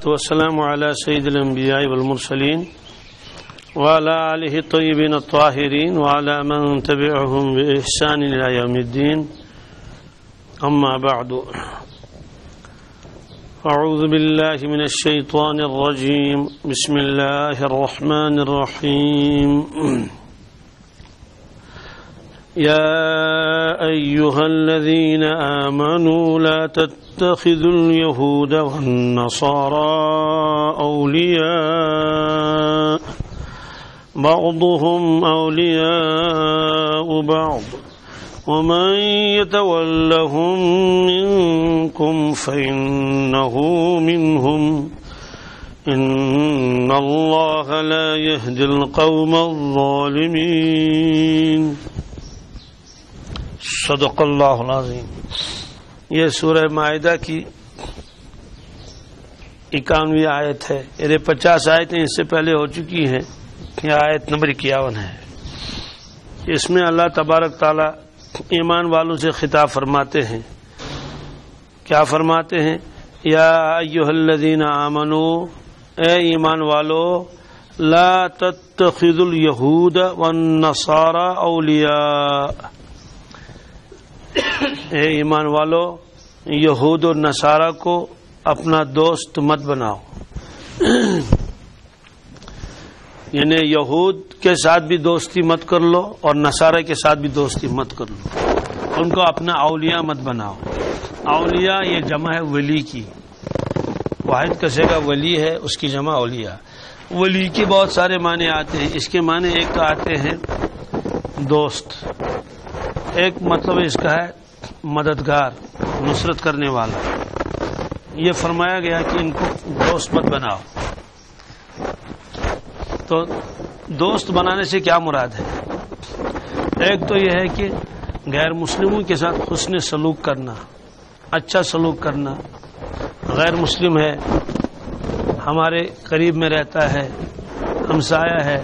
والسلام على سيد الأنبياء والمرسلين وعلى آله الطيبين الطاهرين وعلى من تبعهم بإحسان إلى يوم الدين. أما بعد، أعوذ بالله من الشيطان الرجيم. بسم الله الرحمن الرحيم. يا أيها الذين آمنوا لا تتخذوا اليهود والنصارى أولياء بعضهم أولياء بعض ومن يتولهم منكم فإنه منهم إن الله لا يهدي القوم الظالمين. صدق اللہ العظیم. یہ سورہ مائدہ کی 91 آیت ہے. یہ 50 آیتیں اس سے پہلے ہو چکی ہیں. یہ آیت نمبر 51 ہے. اس میں اللہ تبارک تعالی ایمان والوں سے خطاب فرماتے ہیں. کیا فرماتے ہیں؟ یا ایھا الذین آمنو، اے ایمان والو، لا تتخذوا الیہود والنصارى اولیاء، اے ایمان والو یہود و نصارہ کو اپنا دوست مت بناؤ. یعنی یہود کے ساتھ بھی دوستی مت کر لو اور نصارہ کے ساتھ بھی دوستی مت کر لو. ان کو اپنا اولیاء مت بناؤ. اولیاء یہ جمع ہے ولی کی. واحد کسے کا ولی ہے، اس کی جمع اولیاء. ولی کے بہت سارے معنی آتے ہیں. اس کے معنی ایک تو آتے ہیں دوست، ایک مطلب اس کا ہے مددگار، نصرت کرنے والا. یہ فرمایا گیا کہ ان کو دوست مت بناؤ. تو دوست بنانے سے کیا مراد ہے؟ ایک تو یہ ہے کہ غیر مسلموں کے ساتھ حسن سلوک کرنا، اچھا سلوک کرنا. غیر مسلم ہے، ہمارے قریب میں رہتا ہے، ہمسایہ ہے،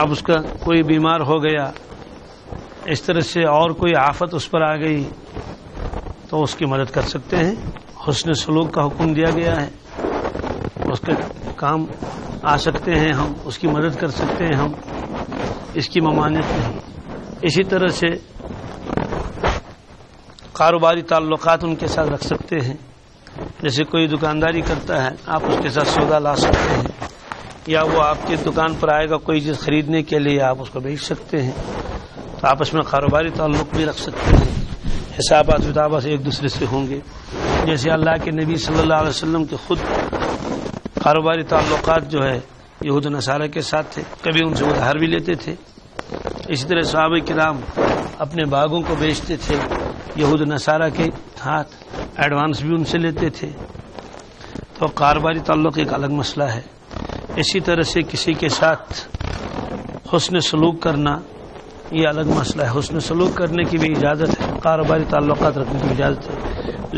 اب اس کا کوئی بیمار ہو گیا، اس طرح سے اور کوئی آفت اس پر آ گئی تو اس کی مدد کر سکتے ہیں. حسن سلوک کا حکم دیا گیا ہے. اس کے کام آ سکتے ہیں ہم، اس کی مدد کر سکتے ہیں ہم. اس کی ممانعت نہیں. اسی طرح سے کاروباری تعلقات ان کے ساتھ رکھ سکتے ہیں. جیسے کوئی دکانداری کرتا ہے، آپ اس کے ساتھ سودا لا سکتے ہیں، یا وہ آپ کی دکان پر آئے گا کوئی چیز خریدنے کے لیے، آپ اس کو بیچ سکتے ہیں. تو آپس میں کاروباری تعلق بھی رکھ سکتے ہیں. حسابات وتابات ایک دوسرے سے ہوں گے. جیسے اللہ کے نبی صلی اللہ علیہ وسلم کے خود کاروباری تعلقات جو ہے یہود و نصارہ کے ساتھ تھے، کبھی ان سے ادھار بھی لیتے تھے. اسی طرح صحابہ کرام اپنے باغوں کو بیچتے تھے یہود و نصارہ کے ہاتھ، ایڈوانس بھی ان سے لیتے تھے. تو کاروباری تعلق ایک الگ مسئلہ ہے. اسی طرح سے کسی کے ساتھ حسن سلوک کرنا یہ الگ مسئلہ ہے. حسن سلوک کرنے کی بھی اجازت ہے، کاروباری تعلقات رکھنے کی اجازت ہے،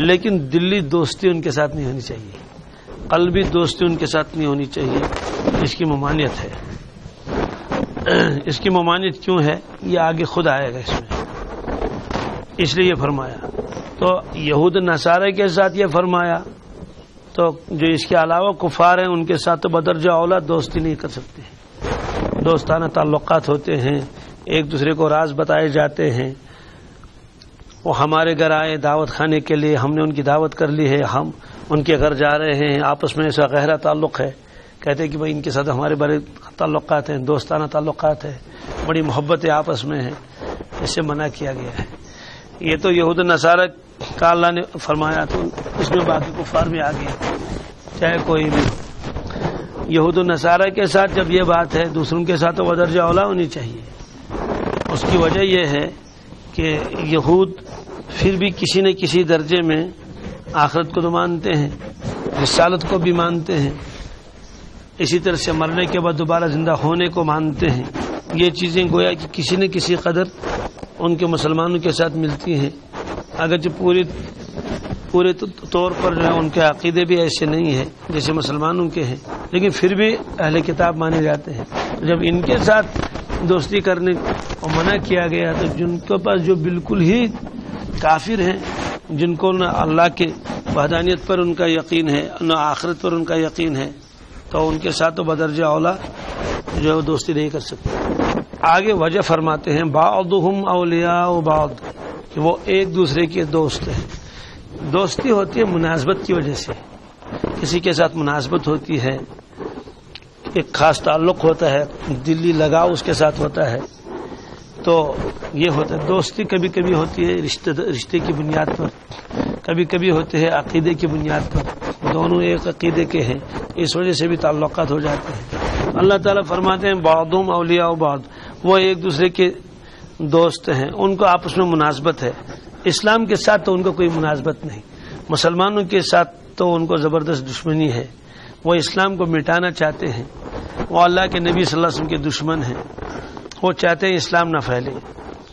لیکن دلی دوستی ان کے ساتھ نہیں ہونی چاہیے، قلبی دوستی ان کے ساتھ نہیں ہونی چاہیے. اس کی ممانعت ہے. اس کی ممانعت کیوں ہے یہ آگے خود آئے گا اس میں. اس لیے یہ فرمایا. تو یہود نصارہ کے ساتھ یہ فرمایا، تو جو اس کے علاوہ کفار ہیں ان کے ساتھ تو بدرجہ اولا دوستی نہیں کر سکتے. دوستانہ تعلقات ہوتے ہیں، ایک دوسرے کو راز بتائے جاتے ہیں. وہ ہمارے گھر آئے دعوت کھانے کے لیے، ہم نے ان کی دعوت کر لی ہے، ہم ان کے گھر جا رہے ہیں، آپس میں ایسا گہرا تعلق ہے. کہتے ہیں کہ بھائی ان کے ساتھ ہمارے بڑے تعلقات ہیں، دوستانہ تعلقات ہیں، بڑی محبتیں آپس میں ہیں. اسے منع کیا گیا ہے. یہ تو یہود نصارہ کا اللہ نے فرمایا، تو اس میں باقی کفار بھی آ گئے، چاہے کوئی بھی. یہود نصارہ کے ساتھ جب یہ بات ہے، دوسروں کے ساتھ تو درجہ اولا ہونی چاہیے. اس کی وجہ یہ ہے کہ یہود پھر بھی کسی نہ کسی درجے میں آخرت کو تو مانتے ہیں، رسالت کو بھی مانتے ہیں، اسی طرح سے مرنے کے بعد دوبارہ زندہ ہونے کو مانتے ہیں. یہ چیزیں گویا کہ کسی نہ کسی قدر ان کے مسلمانوں کے ساتھ ملتی ہیں. اگرچہ پورے طور پر جو ہے ان کے عقیدے بھی ایسے نہیں ہیں جیسے مسلمانوں کے ہیں، لیکن پھر بھی اہل کتاب مانے جاتے ہیں. جب ان کے ساتھ دوستی کرنے کو منع کیا گیا تو جن کے پاس جو بالکل ہی کافر ہیں، جن کو نہ اللہ کے وحدانیت پر ان کا یقین ہے، نہ آخرت پر ان کا یقین ہے، تو ان کے ساتھ تو بدرجہ اولا جو ہے وہ دوستی نہیں کر سکتے۔ آگے وجہ فرماتے ہیں بعضهم اولیاء بعض، کہ وہ ایک دوسرے کے دوست ہیں۔ دوستی ہوتی ہے مناسبت کی وجہ سے، کسی کے ساتھ مناسبت ہوتی ہے، ایک خاص تعلق ہوتا ہے، دلی لگاؤ اس کے ساتھ ہوتا ہے، تو یہ ہوتا ہے۔ دوستی کبھی کبھی ہوتی ہے رشتے کی بنیاد پر، کبھی کبھی ہوتے ہیں عقیدے کی بنیاد پر، دونوں ایک عقیدے کے ہیں، اس وجہ سے بھی تعلقات ہو جاتے ہیں۔ اللہ تعالیٰ فرماتے ہیں بعضهم اولیاء بعض، وہ ایک دوسرے کے دوست ہیں، ان کو آپس میں مناسبت ہے۔ اسلام کے ساتھ تو ان کو کوئی مناسبت نہیں، مسلمانوں کے ساتھ تو ان کو زبردست دشمنی ہے، وہ اسلام کو مٹانا چاہتے ہیں، وہ اللہ کے نبی صلی اللہ علیہ وسلم کے دشمن ہیں، وہ چاہتے ہیں اسلام نہ پھیلے،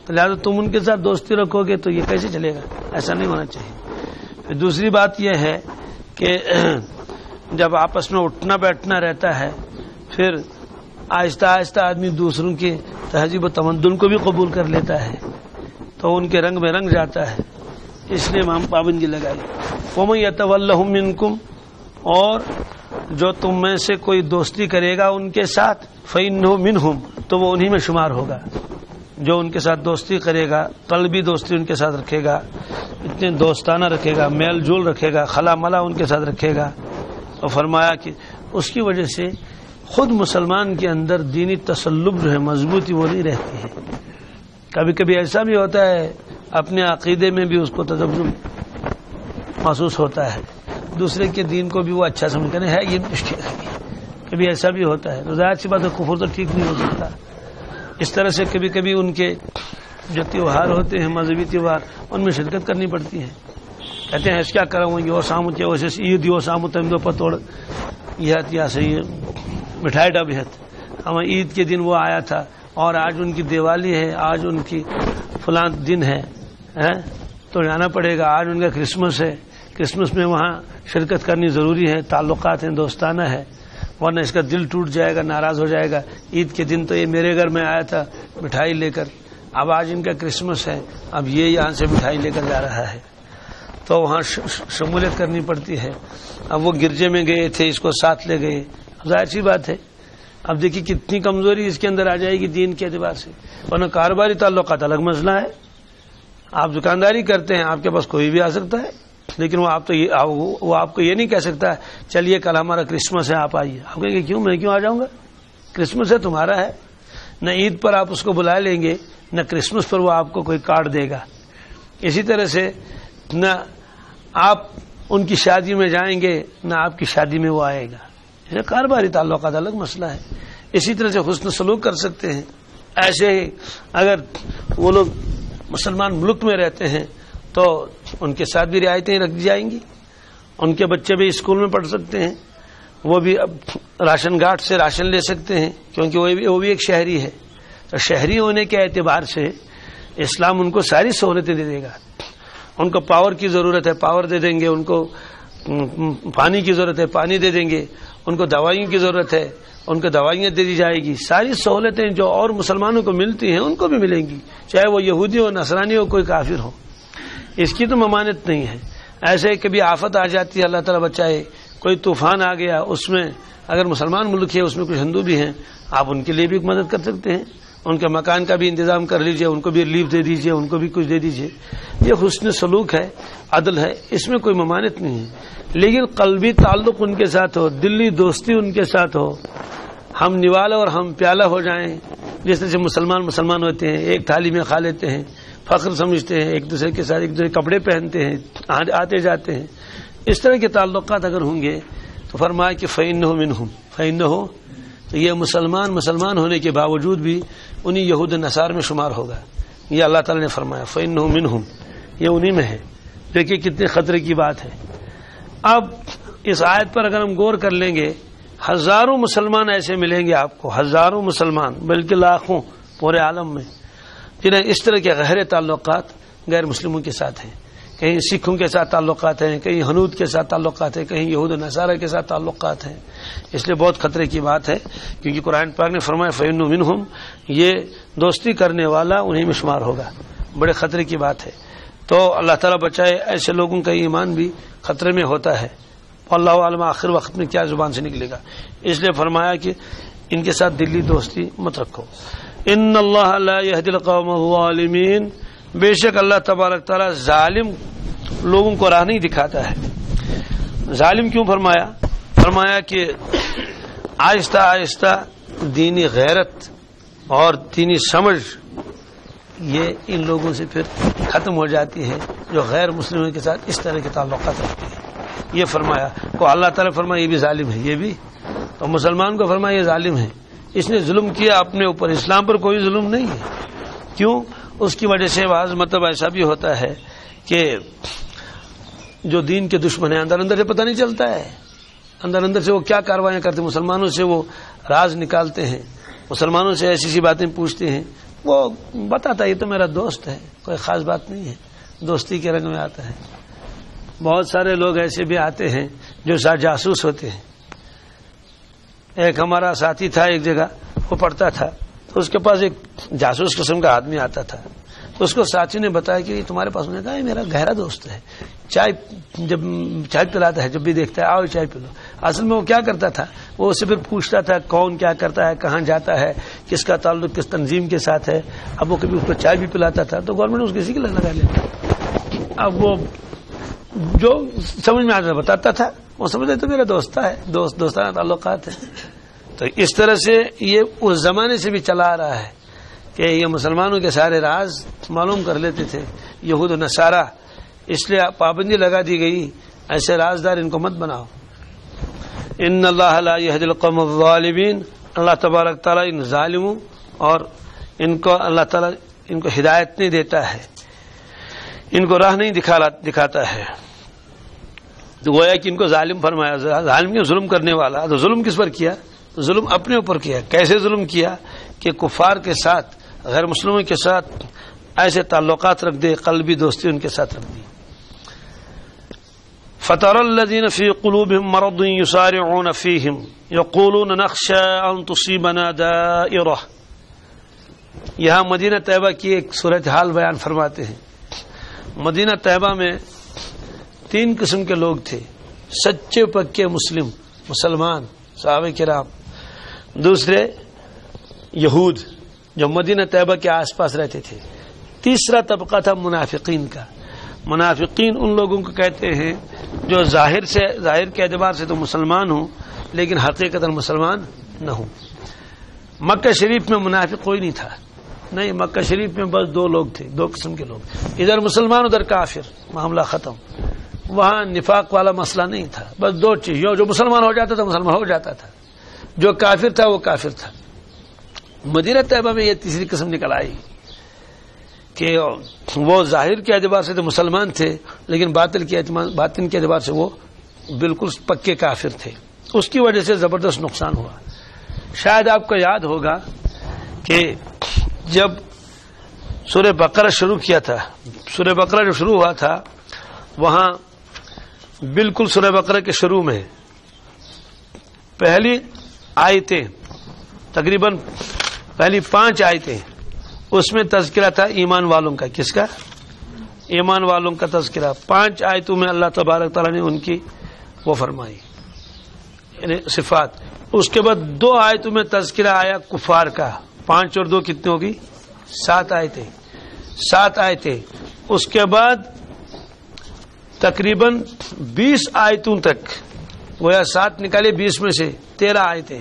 لہٰذا تم ان کے ساتھ دوستی رکھو گے تو یہ کیسے چلے گا؟ ایسا نہیں ہونا چاہیے۔ پھر دوسری بات یہ ہے کہ جب آپس میں اٹھنا بیٹھنا رہتا ہے، پھر آہستہ آہستہ آدمی دوسروں کے تہذیب و تمدن کو بھی قبول کر لیتا ہے، تو ان کے رنگ میں رنگ جاتا ہے، اس لیے ہم پابندی لگائی۔ وَمَن يَتَوَلَّهُم مِّنكُمْ، اور جو تم میں سے کوئی دوستی کرے گا ان کے ساتھ، فَإِنَّهُ مِنْهُمْ، تو وہ انہی میں شمار ہوگا۔ جو ان کے ساتھ دوستی کرے گا، قلبی دوستی ان کے ساتھ رکھے گا، اتنے دوستانہ رکھے گا، میل جول رکھے گا، خلا ملا ان کے ساتھ رکھے گا، اور فرمایا کہ اس کی وجہ سے خود مسلمان کے اندر دینی تسلب جو ہے مضبوطی وہ نہیں رہتی ہے۔ کبھی کبھی ایسا بھی ہوتا ہے اپنے عقیدے میں بھی اس کو تذبذب محسوس ہوتا ہے، دوسرے کے دین کو بھی وہ اچھا سمجھتے ہیں، ہے یہ مشکل ہے، کبھی ایسا بھی ہوتا ہے۔ تو ظاہر سی بات ہے کفر تو ٹھیک نہیں ہو سکتا۔ اس طرح سے کبھی کبھی ان کے جو تیوہار ہوتے ہیں مذہبی تیوہار، ان میں شرکت کرنی پڑتی ہے۔ کہتے ہیں اس کیا کروں یہ سامت ویسے عید یو سامت دو پتوڑ یہ یا صحیح مٹھائی ڈب ہے، ہم عید کے دن وہ آیا تھا اور آج ان کی دیوالی ہے، آج ان کی فلاں دن ہے تو جانا پڑے گا، آج ان کا کرسمس ہے، کرسمس میں وہاں شرکت کرنی ضروری ہے، تعلقات ہیں، دوستانہ ہے، ورنہ اس کا دل ٹوٹ جائے گا، ناراض ہو جائے گا۔ عید کے دن تو یہ میرے گھر میں آیا تھا مٹھائی لے کر، اب آج ان کا کرسمس ہے، اب یہ یہاں سے مٹھائی لے کر جا رہا ہے، تو وہاں شمولیت کرنی پڑتی ہے۔ اب وہ گرجے میں گئے تھے، اس کو ساتھ لے گئے، ظاہر سی بات ہے۔ اب دیکھیے کتنی کمزوری اس کے اندر آ جائے گی دین کے اعتبار سے، ورنہ کاروباری تعلقات الگ مسئلہ ہے، آپ دکانداری کرتے ہیں، آپ کے پاس کوئی بھی آ سکتا ہے، لیکن وہ آپ کو یہ نہیں کہہ سکتا چلیے کل ہمارا کرسمس ہے آپ آئیے، آپ کہیں گے کیوں، میں کیوں آ جاؤں گا، کرسمس ہے تمہارا ہے۔ نہ عید پر آپ اس کو بلا لیں گے، نہ کرسمس پر وہ آپ کو کوئی کارڈ دے گا، اسی طرح سے نہ آپ ان کی شادی میں جائیں گے، نہ آپ کی شادی میں وہ آئے گا، یہ کاروباری تعلقات الگ مسئلہ ہے۔ اسی طرح سے حسن سلوک کر سکتے ہیں۔ ایسے ہی اگر وہ لوگ مسلمان ملک میں رہتے ہیں تو ان کے ساتھ بھی رعایتیں رکھ دی جائیں گی، ان کے بچے بھی اسکول میں پڑھ سکتے ہیں، وہ بھی اب راشن گارڈ سے راشن لے سکتے ہیں، کیونکہ وہ بھی ایک شہری ہے، تو شہری ہونے کے اعتبار سے اسلام ان کو ساری سہولتیں دے دے گا۔ ان کو پاور کی ضرورت ہے پاور دے دیں گے، ان کو پانی کی ضرورت ہے پانی دے دیں گے، ان کو دوائیوں کی ضرورت ہے ان کو دوائیاں دے دی جائے گی، ساری سہولتیں جو اور مسلمانوں کو ملتی ہیں ان کو بھی ملیں گی، چاہے وہ یہودی ہو، نصرانی ہو، کوئی کافر ہو، اس کی تو ممانعت نہیں ہے۔ ایسے کبھی آفت آ جاتی ہے، اللہ تعالیٰ بچائے، کوئی طوفان آ گیا، اس میں اگر مسلمان ملک ہے اس میں کچھ ہندو بھی ہیں، آپ ان کے لیے بھی مدد کر سکتے ہیں، ان کے مکان کا بھی انتظام کر لیجئے، ان کو بھی ریلیف دے دیجئے، ان کو بھی کچھ دے دیجئے، یہ حسن سلوک ہے، عدل ہے، اس میں کوئی ممانعت نہیں ہے۔ لیکن قلبی تعلق ان کے ساتھ ہو، دلی دوستی ان کے ساتھ ہو، ہم نوالا اور ہم پیالہ ہو جائیں، جس طرح سے مسلمان ہوتے ہیں، ایک تھالی میں کھا لیتے ہیں، فخر سمجھتے ہیں، ایک دوسرے کے ساتھ ایک دوسرے کپڑے پہنتے ہیں، آتے جاتے ہیں، اس طرح کے تعلقات اگر ہوں گے تو فرمایا کہ فَإِنَّهُ مِنْهُمْ، فَإِنَّهُ، تو یہ مسلمان ہونے کے باوجود بھی انہی یہود نصار میں شمار ہوگا، یہ اللہ تعالی نے فرمایا فَإِنَّهُ مِنْهُمْ، یہ انہی میں ہے۔ دیکھیے کتنے خطرے کی بات ہے۔ اب اس آیت پر اگر ہم غور کر لیں گے، ہزاروں مسلمان ایسے ملیں گے آپ کو، ہزاروں مسلمان بلکہ لاکھوں پورے عالم میں، جنہیں اس طرح کے گہرے تعلقات غیر مسلموں کے ساتھ ہیں، کہیں سکھوں کے ساتھ تعلقات ہیں، کہیں ہنود کے ساتھ تعلقات ہیں، کہیں یہود و نصارہ کے ساتھ تعلقات ہیں۔ اس لیے بہت خطرے کی بات ہے، کیونکہ قرآن پاک نے فرمایا فَإِنَّهُ مِنْهُمْ، یہ دوستی کرنے والا انہی میں شمار ہوگا، بڑے خطرے کی بات ہے۔ تو اللہ تعالیٰ بچائے، ایسے لوگوں کا ایمان بھی خطرے میں ہوتا ہے، اللہ عالم آخر وقت میں کیا زبان سے نکلے گا. اس لیے فرمایا کہ ان کے ساتھ دلی دوستی مت رکھو. ان اللہ لا یہدی القوم الظالمین، بے شک اللہ تبارک تعالیٰ ظالم لوگوں کو راہ نہیں دکھاتا ہے. ظالم کیوں فرمایا؟ فرمایا کہ آہستہ آہستہ دینی غیرت اور دینی سمجھ یہ ان لوگوں سے پھر ختم ہو جاتی ہے جو غیر مسلموں کے ساتھ اس طرح کے تعلقات رکھتے ہیں. یہ فرمایا کو اللہ تعالیٰ فرمایا یہ بھی ظالم ہے، یہ بھی تو مسلمان کو فرمایا یہ ظالم ہے، اس نے ظلم کیا اپنے اوپر. اسلام پر کوئی ظلم نہیں ہے. کیوں؟ اس کی وجہ سے بعض مطلب ایسا بھی ہوتا ہے کہ جو دین کے دشمن ہیں اندر اندر سے پتہ نہیں چلتا ہے، اندر اندر سے وہ کیا کاروائیاں کرتے ہیں، مسلمانوں سے وہ راز نکالتے ہیں، مسلمانوں سے ایسی سی باتیں پوچھتے ہیں. وہ بتاتا ہے یہ تو میرا دوست ہے، کوئی خاص بات نہیں ہے، دوستی کے رنگ میں آتا ہے. بہت سارے لوگ ایسے بھی آتے ہیں جو جاسوس ہوتے ہیں. ایک ہمارا ساتھی تھا، ایک جگہ وہ پڑھتا تھا، تو اس کے پاس ایک جاسوس قسم کا آدمی آتا تھا. تو اس کو ساتھی نے بتایا کہ یہ تمہارے پاس. نے کہا یہ میرا گہرا دوست ہے، جب چائے پلاتا ہے جب بھی دیکھتا ہے آؤ چائے پی لو. اصل میں وہ کیا کرتا تھا، وہ اسے پھر پوچھتا تھا کون کیا کرتا ہے، کہاں جاتا ہے، کس کا تعلق کس تنظیم کے ساتھ ہے. اب وہ کبھی اس کو چائے بھی پلاتا تھا تو گورنمنٹ اس کسی کے لگا لیتا. اب وہ جو سمجھ میں آتا بتاتا تھا، وہ سمجھتے تو میرا دوست ہے، دوستانہ تعلقات ہیں. تو اس طرح سے یہ اس زمانے سے بھی چلا آ رہا ہے کہ یہ مسلمانوں کے سارے راز معلوم کر لیتے تھے یہود و نصارہ. اس لیے پابندی لگا دی گئی ایسے رازدار ان کو مت بناؤ. ان اللہ لا یہدی القوم الظالمین، اللہ تبارک تعالیٰ ان ظالموں اور ان کو اللہ تعالیٰ ان کو ہدایت نہیں دیتا ہے، ان کو راہ نہیں دکھاتا ہے. تو گویا کہ ان کو ظالم فرمایا. ظالم کیوں؟ ظلم کرنے والا. تو ظلم کس پر کیا؟ ظلم اپنے اوپر کیا. کیسے ظلم کیا؟ کہ کفار کے ساتھ، غیر مسلموں کے ساتھ ایسے تعلقات رکھ دے، قلبی دوستی ان کے ساتھ رکھ دی. فَتَرَى الَّذِينَ فِي قُلُوبِهِم مَّرَضٌ يُسَارِعُونَ فِيهِمْ يَقُولُونَ نَخْشَىٰ أَن تُصِيبَنَا دَائِرَةٌ. یہاں مدینہ طیبہ کی ایک صورتحال بیان فرماتے ہیں. مدینہ طیبہ میں 3 قسم کے لوگ تھے. سچے پکے مسلمان صحابہ کرام، دوسرے یہود جو مدینہ طیبہ کے آس پاس رہتے تھے، تیسرا طبقہ تھا منافقین کا. منافقین ان لوگوں کو کہتے ہیں جو ظاہر کے اعتبار سے تو مسلمان ہوں لیکن حقیقتاً مسلمان نہ ہوں. مکہ شریف میں منافق کوئی نہیں تھا، نہیں، مکہ شریف میں بس 2 لوگ تھے، 2 قسم کے لوگ، ادھر مسلمان ادھر کافر، معاملہ ختم. وہاں نفاق والا مسئلہ نہیں تھا، بس 2 چیز، جو مسلمان ہو جاتا تھا مسلمان ہو جاتا تھا، جو کافر تھا وہ کافر تھا. مدینہ طیبہ میں یہ تیسری قسم نکل آئی کہ وہ ظاہر کے اعتبار سے تو مسلمان تھے لیکن باطن کے اعتبار سے وہ بالکل پکے کافر تھے. اس کی وجہ سے زبردست نقصان ہوا. شاید آپ کو یاد ہوگا کہ جب سورہ بقرہ شروع کیا تھا، سورہ بقرہ جو شروع ہوا تھا وہاں بالکل سورہ بقرہ کے شروع میں پہلی آیتیں، تقریباً پہلی 5 آیتیں، اس میں تذکرہ تھا ایمان والوں کا. کس کا؟ ایمان والوں کا تذکرہ. 5 آیتوں میں اللہ تبارک تعالیٰ نے ان کی وہ فرمائی یعنی صفات. اس کے بعد 2 آیتوں میں تذکرہ آیا کفار کا. 5 اور 2 کتنے ہوگی؟ 7 آیتیں. 7 آیتیں. اس کے بعد تقریباً 20 آیتوں تک، گویا 7 نکالے 20 میں سے 13 آیتیں.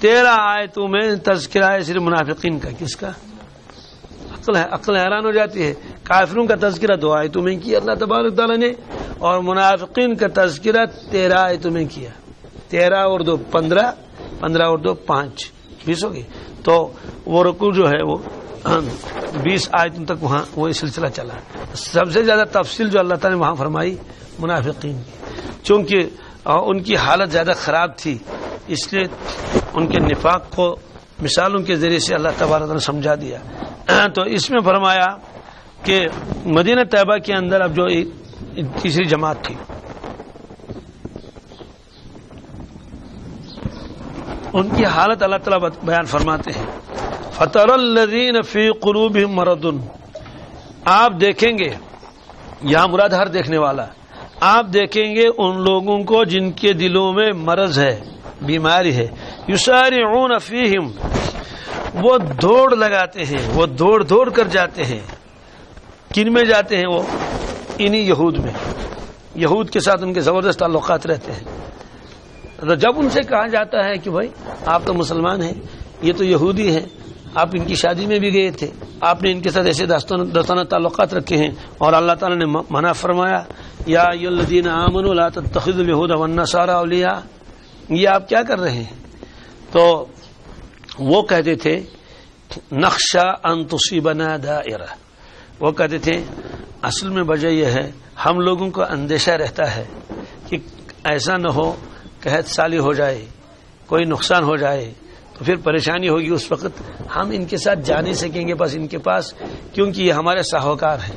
13 آیتوں میں تذکرہ ہے صرف منافقین کا. کس کا؟ عقل حیران ہو جاتی ہے. کافروں کا تذکرہ 2 آیتوں میں کیا اللہ تبارک تعالیٰ نے، اور منافقین کا تذکرہ 13 آیتوں میں کیا. 13 اور 2 15، 15 اور 2 5، 20 ہوگی. تو وہ رکوع جو ہے وہ 20 آیتوں تک وہاں وہ سلسلہ چلا. سب سے زیادہ تفصیل جو اللہ تعالیٰ نے وہاں فرمائی منافقین کی، چونکہ ان کی حالت زیادہ خراب تھی اس لیے ان کے نفاق کو مثالوں کے ذریعے سے اللہ تبارک تعالیٰ نے سمجھا دیا. تو اس میں فرمایا کہ مدینہ طیبہ کے اندر اب جو تیسری جماعت تھی ان کی حالت اللہ تعالیٰ بیان فرماتے ہیں. فَتَرَى الَّذِينَ فِي قُلُوبِهِم مَّرَضٌ. آپ دیکھیں گے یہاں مراد ہر دیکھنے والا. آپ دیکھیں گے ان لوگوں کو جن کے دلوں میں مرض ہے, بیماری ہے. یسارعون فیہم, وہ دوڑ لگاتے ہیں, وہ دوڑ کر جاتے ہیں. کن میں جاتے ہیں؟ وہ انہی یہود میں. یہود کے ساتھ ان کے زبردست تعلقات رہتے ہیں. جب ان سے کہا جاتا ہے کہ بھائی آپ تو مسلمان ہیں, یہ تو یہودی ہیں, آپ ان کی شادی میں بھی گئے تھے, آپ نے ان کے ساتھ ایسے دوستانہ تعلقات رکھے ہیں, اور اللہ تعالیٰ نے منع فرمایا یا ایھا الذین آمنوا لا تتخذوا اليہود والنصارى اولیاء, یہ آپ کیا کر رہے ہیں؟ تو وہ کہتے تھے نخشى ان تصیبنا دائرہ, وہ کہتے تھے اصل میں وجہ یہ ہے ہم لوگوں کو اندیشہ رہتا ہے کہ ایسا نہ ہو قحط سالی ہو جائے, کوئی نقصان ہو جائے تو پھر پریشانی ہوگی. اس وقت ہم ان کے ساتھ جا نہیں سکیں گے بس ان کے پاس, کیونکہ یہ ہمارے ساہوکار ہیں,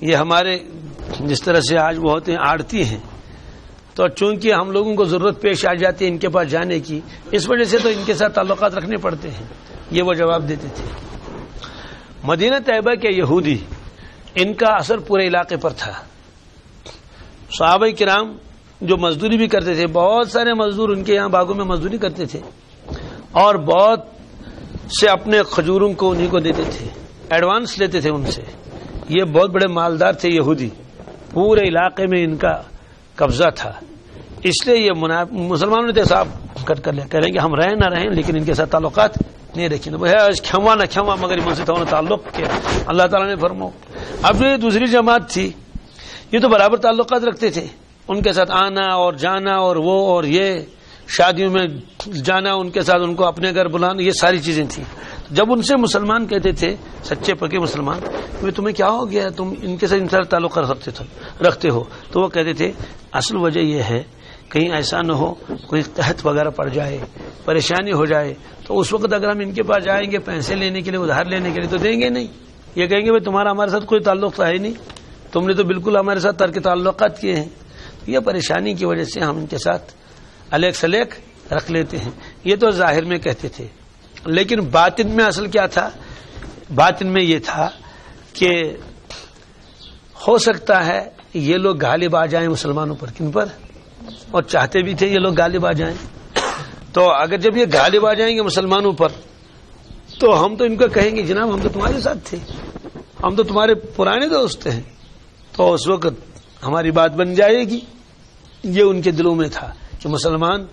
یہ ہمارے جس طرح سے آج وہ ہوتے ہیں آڑتی ہیں. تو چونکہ ہم لوگوں کو ضرورت پیش آ جاتی ہے ان کے پاس جانے کی, اس وجہ سے تو ان کے ساتھ تعلقات رکھنے پڑتے ہیں. یہ وہ جواب دیتے تھے. مدینہ طیبہ کے یہودی, ان کا اثر پورے علاقے پر تھا. صحابہ کرام جو مزدوری بھی کرتے تھے, بہت سارے مزدور ان کے یہاں باغوں میں مزدوری کرتے تھے, اور بہت سے اپنے کھجوروں کو انہیں کو دیتے تھے, ایڈوانس لیتے تھے ان سے. یہ بہت بڑے مالدار تھے یہودی, پورے علاقے میں ان کا قبضہ تھا. اس لیے یہ مسلمانوں نے صاحب کٹ کر لیا, کہہ رہے ہیں کہ ہم رہیں نہ رہیں لیکن ان کے ساتھ تعلقات نہیں رکھیں. کھوا نہ کھوا مگر ان سے تو تعلق کیا اللہ تعالیٰ نے فرماؤ. اب جو یہ دوسری جماعت تھی یہ تو برابر تعلقات رکھتے تھے, ان کے ساتھ آنا اور جانا, اور وہ اور یہ شادیوں میں جانا, ان کے ساتھ ان کو اپنے گھر بلانا, یہ ساری چیزیں تھیں. جب ان سے مسلمان کہتے تھے, سچے پکے مسلمان, کہ تمہیں کیا ہو گیا, تم ان کے ساتھ انسان تعلق رکھتے ہو, تو وہ کہتے تھے اصل وجہ یہ ہے کہیں ایسا نہ ہو کوئی قحط وغیرہ پڑ جائے, پریشانی ہو جائے, تو اس وقت اگر ہم ان کے پاس جائیں گے پیسے لینے کے لیے, ادھار لینے کے لیے, تو دیں گے نہیں. یہ کہیں گے بھائی تمہارا ہمارے ساتھ کوئی تعلق تو ہے نہیں, تم نے تو بالکل ہمارے ساتھ ترک تعلقات کیے ہیں. یہ پریشانی کی وجہ سے ہم ان کے ساتھ الیک سلیک رکھ لیتے ہیں. یہ تو ظاہر میں کہتے تھے, لیکن باطن میں اصل کیا تھا؟ باطن میں یہ تھا کہ ہو سکتا ہے یہ لوگ غالب آ جائیں مسلمانوں پر. کن پر؟ اور چاہتے بھی تھے یہ لوگ غالب آ جائیں. تو اگر جب یہ غالب آ جائیں گے مسلمانوں پر تو ہم تو ان کو کہیں گے جناب ہم تو تمہارے ساتھ تھے, ہم تو تمہارے پرانے دوست ہیں, تو اس وقت ہماری بات بن جائے گی. یہ ان کے دلوں میں تھا کہ مسلمان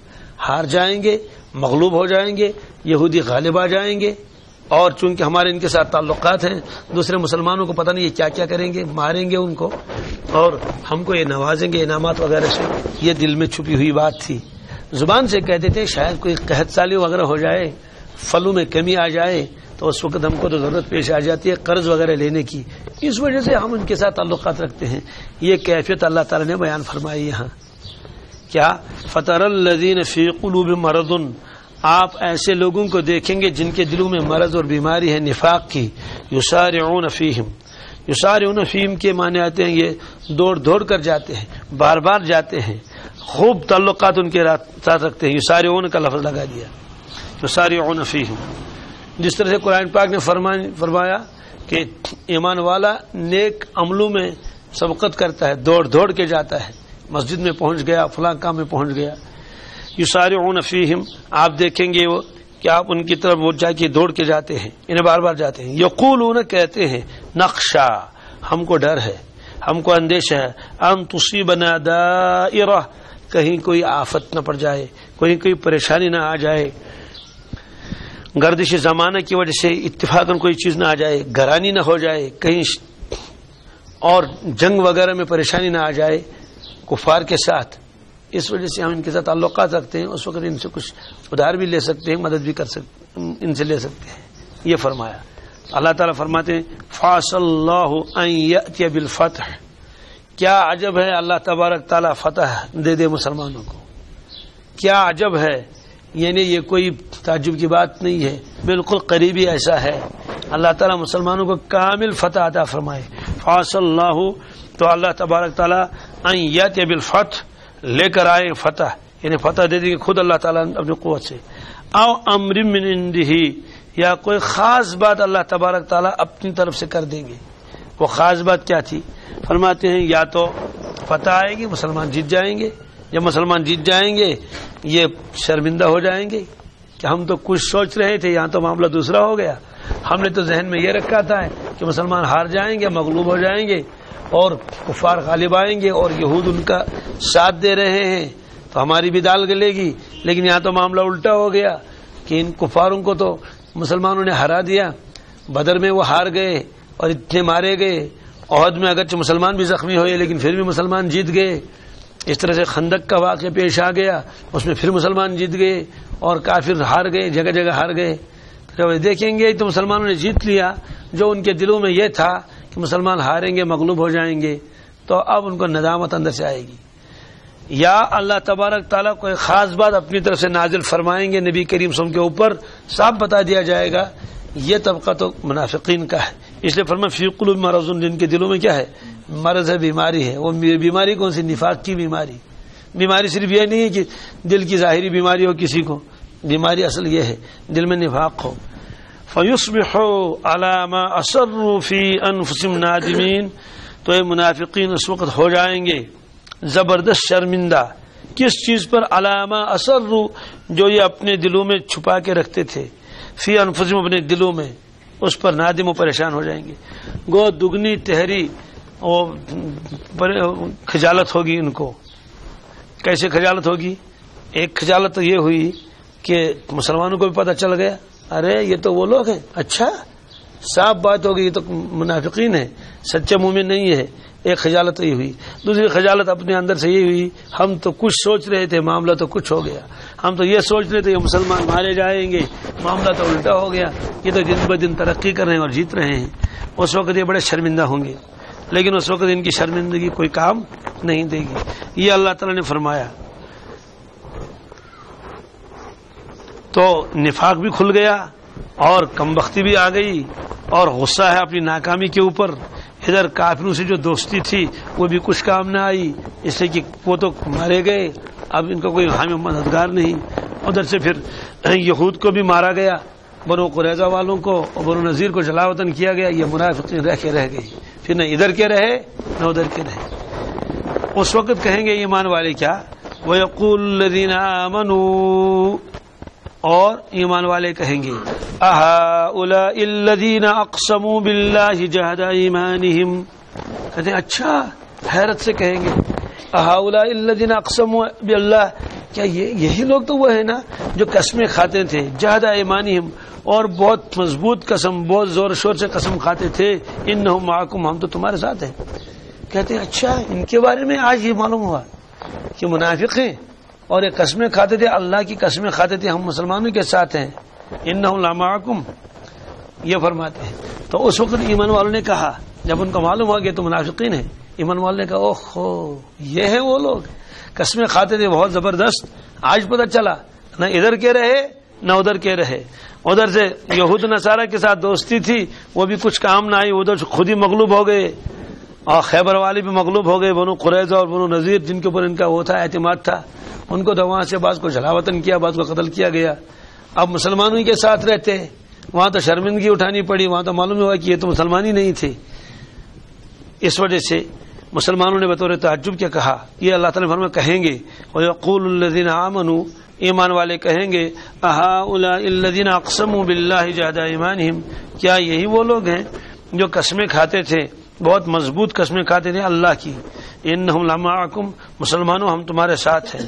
ہار جائیں گے, مغلوب ہو جائیں گے, یہودی غالب آ جائیں گے, اور چونکہ ہمارے ان کے ساتھ تعلقات ہیں دوسرے مسلمانوں کو پتہ نہیں یہ کیا کیا کریں گے, ماریں گے ان کو اور ہم کو یہ نوازیں گے انعامات وغیرہ سے. یہ دل میں چھپی ہوئی بات تھی. زبان سے کہتے تھے شاید کوئی قحط سالی وغیرہ ہو جائے, پھلوں میں کمی آ جائے, تو اس وقت ہم کو تو ضرورت پیش آ جاتی ہے قرض وغیرہ لینے کی, اس وجہ سے ہم ان کے ساتھ تعلقات رکھتے ہیں. یہ کیفیت اللہ تعالی نے بیان فرمائی یہاں. کیا؟ فَتَرَ الَّذِينَ فِي قُلُوبِهِم مَرَضٌ, آپ ایسے لوگوں کو دیکھیں گے جن کے دلوں میں مرض اور بیماری ہے نفاق کی. یسارعون فیہم, یسارعون فیہم کے معنی آتے ہیں یہ دوڑ کر جاتے ہیں, بار بار جاتے ہیں, خوب تعلقات ان کے ساتھ رکھتے ہیں. یسارعون کا لفظ لگا دیا, یسارعون فیہم. جس طرح سے قرآن پاک نے فرمایا کہ ایمان والا نیک عملوں میں سبقت کرتا ہے, دوڑ کے جاتا ہے, مسجد میں پہنچ گیا, فلاں کام میں پہنچ گیا. یسارعون فیہم, آپ دیکھیں گے وہ کہ آپ ان کی طرف وہ جا کے دوڑ کے جاتے ہیں, انہیں بار بار جاتے ہیں. یقولون, کہتے ہیں, نخشا, ہم کو ڈر ہے, ہم کو اندیشہ ہے, ان تصیبنا دائرہ, کہیں کوئی آفت نہ پڑ جائے, کوئی پریشانی نہ آ جائے, گردش زمانہ کی وجہ سے اتفاقاً کوئی چیز نہ آ جائے, گرانی نہ ہو جائے, کہیں اور جنگ وغیرہ میں پریشانی نہ آ جائے کفار کے ساتھ. اس وجہ سے ہم ان کے ساتھ تعلقات رکھتے ہیں. اس وقت ان سے کچھ ادھار بھی لے سکتے ہیں, مدد بھی کر سکتے ہیں, ان سے لے سکتے ہیں. یہ فرمایا. اللہ تعالیٰ فرماتے ہیں فَعَسَى اللَّهُ أَن يَأْتِيَ بِالْفَتْحِ, کیا عجب ہے اللہ تبارک تعالیٰ فتح دے مسلمانوں کو. کیا عجب ہے, یعنی یہ کوئی تعجب کی بات نہیں ہے, بالکل قریبی ایسا ہے اللہ تعالیٰ مسلمانوں کو کامل فتح عطا فرمائے. فَعَسَى اللَّهُ, تو اللہ تبارک تعالیٰ أَن يَأْتِيَ بِالْفَتْحِ, لے کر آئے فتح, یعنی فتح دے دیں گے خود اللہ تعالیٰ اپنی قوت سے. او امر من عنده, یا کوئی خاص بات اللہ تبارک تعالیٰ اپنی طرف سے کر دیں گے۔ وہ خاص بات کیا تھی؟ فرماتے ہیں یا تو فتح آئے گی، مسلمان جیت جائیں گے، جب مسلمان جیت جائیں گے یہ شرمندہ ہو جائیں گے کہ ہم تو کچھ سوچ رہے تھے، یہاں تو معاملہ دوسرا ہو گیا، ہم نے تو ذہن میں یہ رکھا تھا کہ مسلمان ہار جائیں گے، مغلوب ہو جائیں گے اور کفار غالب آئیں گے اور یہود ان کا ساتھ دے رہے ہیں تو ہماری بھی دال گلے گی، لیکن یہاں تو معاملہ الٹا ہو گیا کہ ان کفاروں کو تو مسلمانوں نے ہرا دیا، بدر میں وہ ہار گئے اور اتنے مارے گئے، احد میں اگرچہ مسلمان بھی زخمی ہوئے لیکن پھر بھی مسلمان جیت گئے، اس طرح سے خندق کا واقعہ پیش آ گیا، اس میں پھر مسلمان جیت گئے اور کافر ہار گئے، جگہ جگہ ہار گئے۔ جب دیکھیں گے تو مسلمانوں نے جیت لیا، جو ان کے دلوں میں یہ تھا کہ مسلمان ہاریں گے، مغلوب ہو جائیں گے، تو اب ان کو ندامت اندر سے آئے گی، یا اللہ تبارک تعالیٰ کوئی خاص بات اپنی طرف سے نازل فرمائیں گے نبی کریم صلی اللہ علیہ وسلم کے اوپر، صاف بتا دیا جائے گا یہ طبقہ تو منافقین کا ہے، اس لیے فرمایا فی قلوب مرض، جن کے دلوں میں کیا ہے؟ مرض ہے، بیماری ہے۔ وہ بیماری کون سی؟ نفاق کی بیماری۔ بیماری صرف یہ نہیں ہے کہ دل کی ظاہری بیماری ہو کسی کو، بیماری اصل یہ ہے دل میں نفاق ہو۔ فَيُصْبِحُوا عَلَى مَا أَصَرُّوا فِي أَنفُسِهِمْ نَادِمِينَ، تو یہ منافقین اس وقت ہو جائیں گے زبردست شرمندہ، کس چیز پر؟ عَلَى مَا أَصَرُّوا، جو یہ اپنے دلوں میں چھپا کے رکھتے تھے، فی انفسہم، اپنے دلوں میں، اس پر نادم و پریشان ہو جائیں گے۔ گو دگنی تہری اور خجالت ہوگی ان کو۔ کیسے خجالت ہوگی؟ ایک خجالت تو یہ ہوئی کہ مسلمانوں کو بھی پتہ چل گیا، ارے یہ تو وہ لوگ ہیں، اچھا صاف بات ہوگی، یہ تو منافقین ہیں، سچے مومن نہیں ہے۔ ایک خجالت یہ ہوئی۔ دوسری خجالت اپنے اندر سے یہ ہوئی، ہم تو کچھ سوچ رہے تھے، معاملہ تو کچھ ہو گیا، ہم تو یہ سوچ رہے تھے کہ مسلمان مارے جائیں گے، معاملہ تو الٹا ہو گیا، یہ تو دن بہ دن ترقی کر رہے ہیں اور جیت رہے ہیں۔ اس وقت یہ بڑے شرمندہ ہوں گے، لیکن اس وقت ان کی شرمندگی کوئی کام نہیں دے گی، یہ اللہ تعالیٰ نے فرمایا۔ تو نفاق بھی کھل گیا اور کمبختی بھی آ گئی اور غصہ ہے اپنی ناکامی کے اوپر۔ ادھر کافروں سے جو دوستی تھی وہ بھی کچھ کام نہ آئی، اس لیے کہ وہ تو مارے گئے، اب ان کا کوئی حامی مددگار نہیں۔ ادھر سے پھر یہود کو بھی مارا گیا، بنو قریظہ والوں کو اور بنو نذیر کو جلا وطن کیا گیا، یہ منافقین رہ کے رہ گئی، پھر نہ ادھر کے رہے نہ ادھر کے رہے۔ اس وقت کہیں گے ایمان والے کیا؟ وَيَقُولُ الَّذِينَ آمَنُوا، اور ایمان والے کہیں گے أَهَؤُلَاءِ الَّذِينَ أَقْسَمُوا بِاللَّهِ جَهْدَ أَيْمَانِهِمْ، کہتے ہیں اچھا، حیرت سے کہیں گے أَهَؤُلَاءِ الَّذِينَ أَقْسَمُوا بِاللَّهِ، کیا یہی لوگ تو وہ ہیں نا جو قسمیں کھاتے تھے، جہد ایمانہم، اور بہت مضبوط قسم، بہت زور شور سے قسم کھاتے تھے، انہم معکم، ہم تو تمہارے ساتھ ہیں۔ کہتے ہیں اچھا، ان کے بارے میں آج یہ معلوم ہوا کہ منافق ہیں اور یہ قسمیں کھاتے تھے، اللہ کی قسمیں کھاتے تھے ہم مسلمانوں کے ساتھ ہیں، انہم لمعکم، یہ فرماتے ہیں۔ تو اس وقت ایمان والوں نے کہا، جب ان کو معلوم ہوا کہ تو منافقین ہیں، ایمان والوں نے کہا اوہو، یہ ہیں وہ لوگ، قسمیں کھاتے تھے بہت زبردست، آج پتہ چلا نہ ادھر کے رہے نہ ادھر کے رہے۔ ادھر سے یہود نصارہ کے ساتھ دوستی تھی، وہ بھی کچھ کام نہ آئی، ادھر سے خود ہی مغلوب ہو گئے، اور خیبر والے بھی مغلوب ہو گئے، بنو قریظہ اور بنو نذیر جن کے اوپر ان کا وہ تھا، اعتماد تھا، ان کو تو وہاں سے بعض کو جلا وطن کیا، بعض کو قتل کیا گیا۔ اب مسلمانوں کے ساتھ رہتے، وہاں تو شرمندگی اٹھانی پڑی، وہاں تو معلوم ہوا کہ یہ تو مسلمان ہی نہیں تھے۔ اس وجہ سے مسلمانوں نے بطور تعجب کیا کہا، یہ اللہ تعالیٰ نے فرمایا کہیں گے وَيَقُولُ الَّذِينَ آمَنُوا، ایمان والے کہیں گے أَهَؤُلَاءِ الَّذِينَ أَقْسَمُوا بِاللَّهِ جَهْدَ أَيْمَانِهِمْ، کیا یہی وہ لوگ ہیں جو قسمیں کھاتے تھے، بہت مضبوط قسمیں کھاتے تھے اللہ کی، انہم لمعکم، مسلمانوں ہم تمہارے ساتھ ہیں۔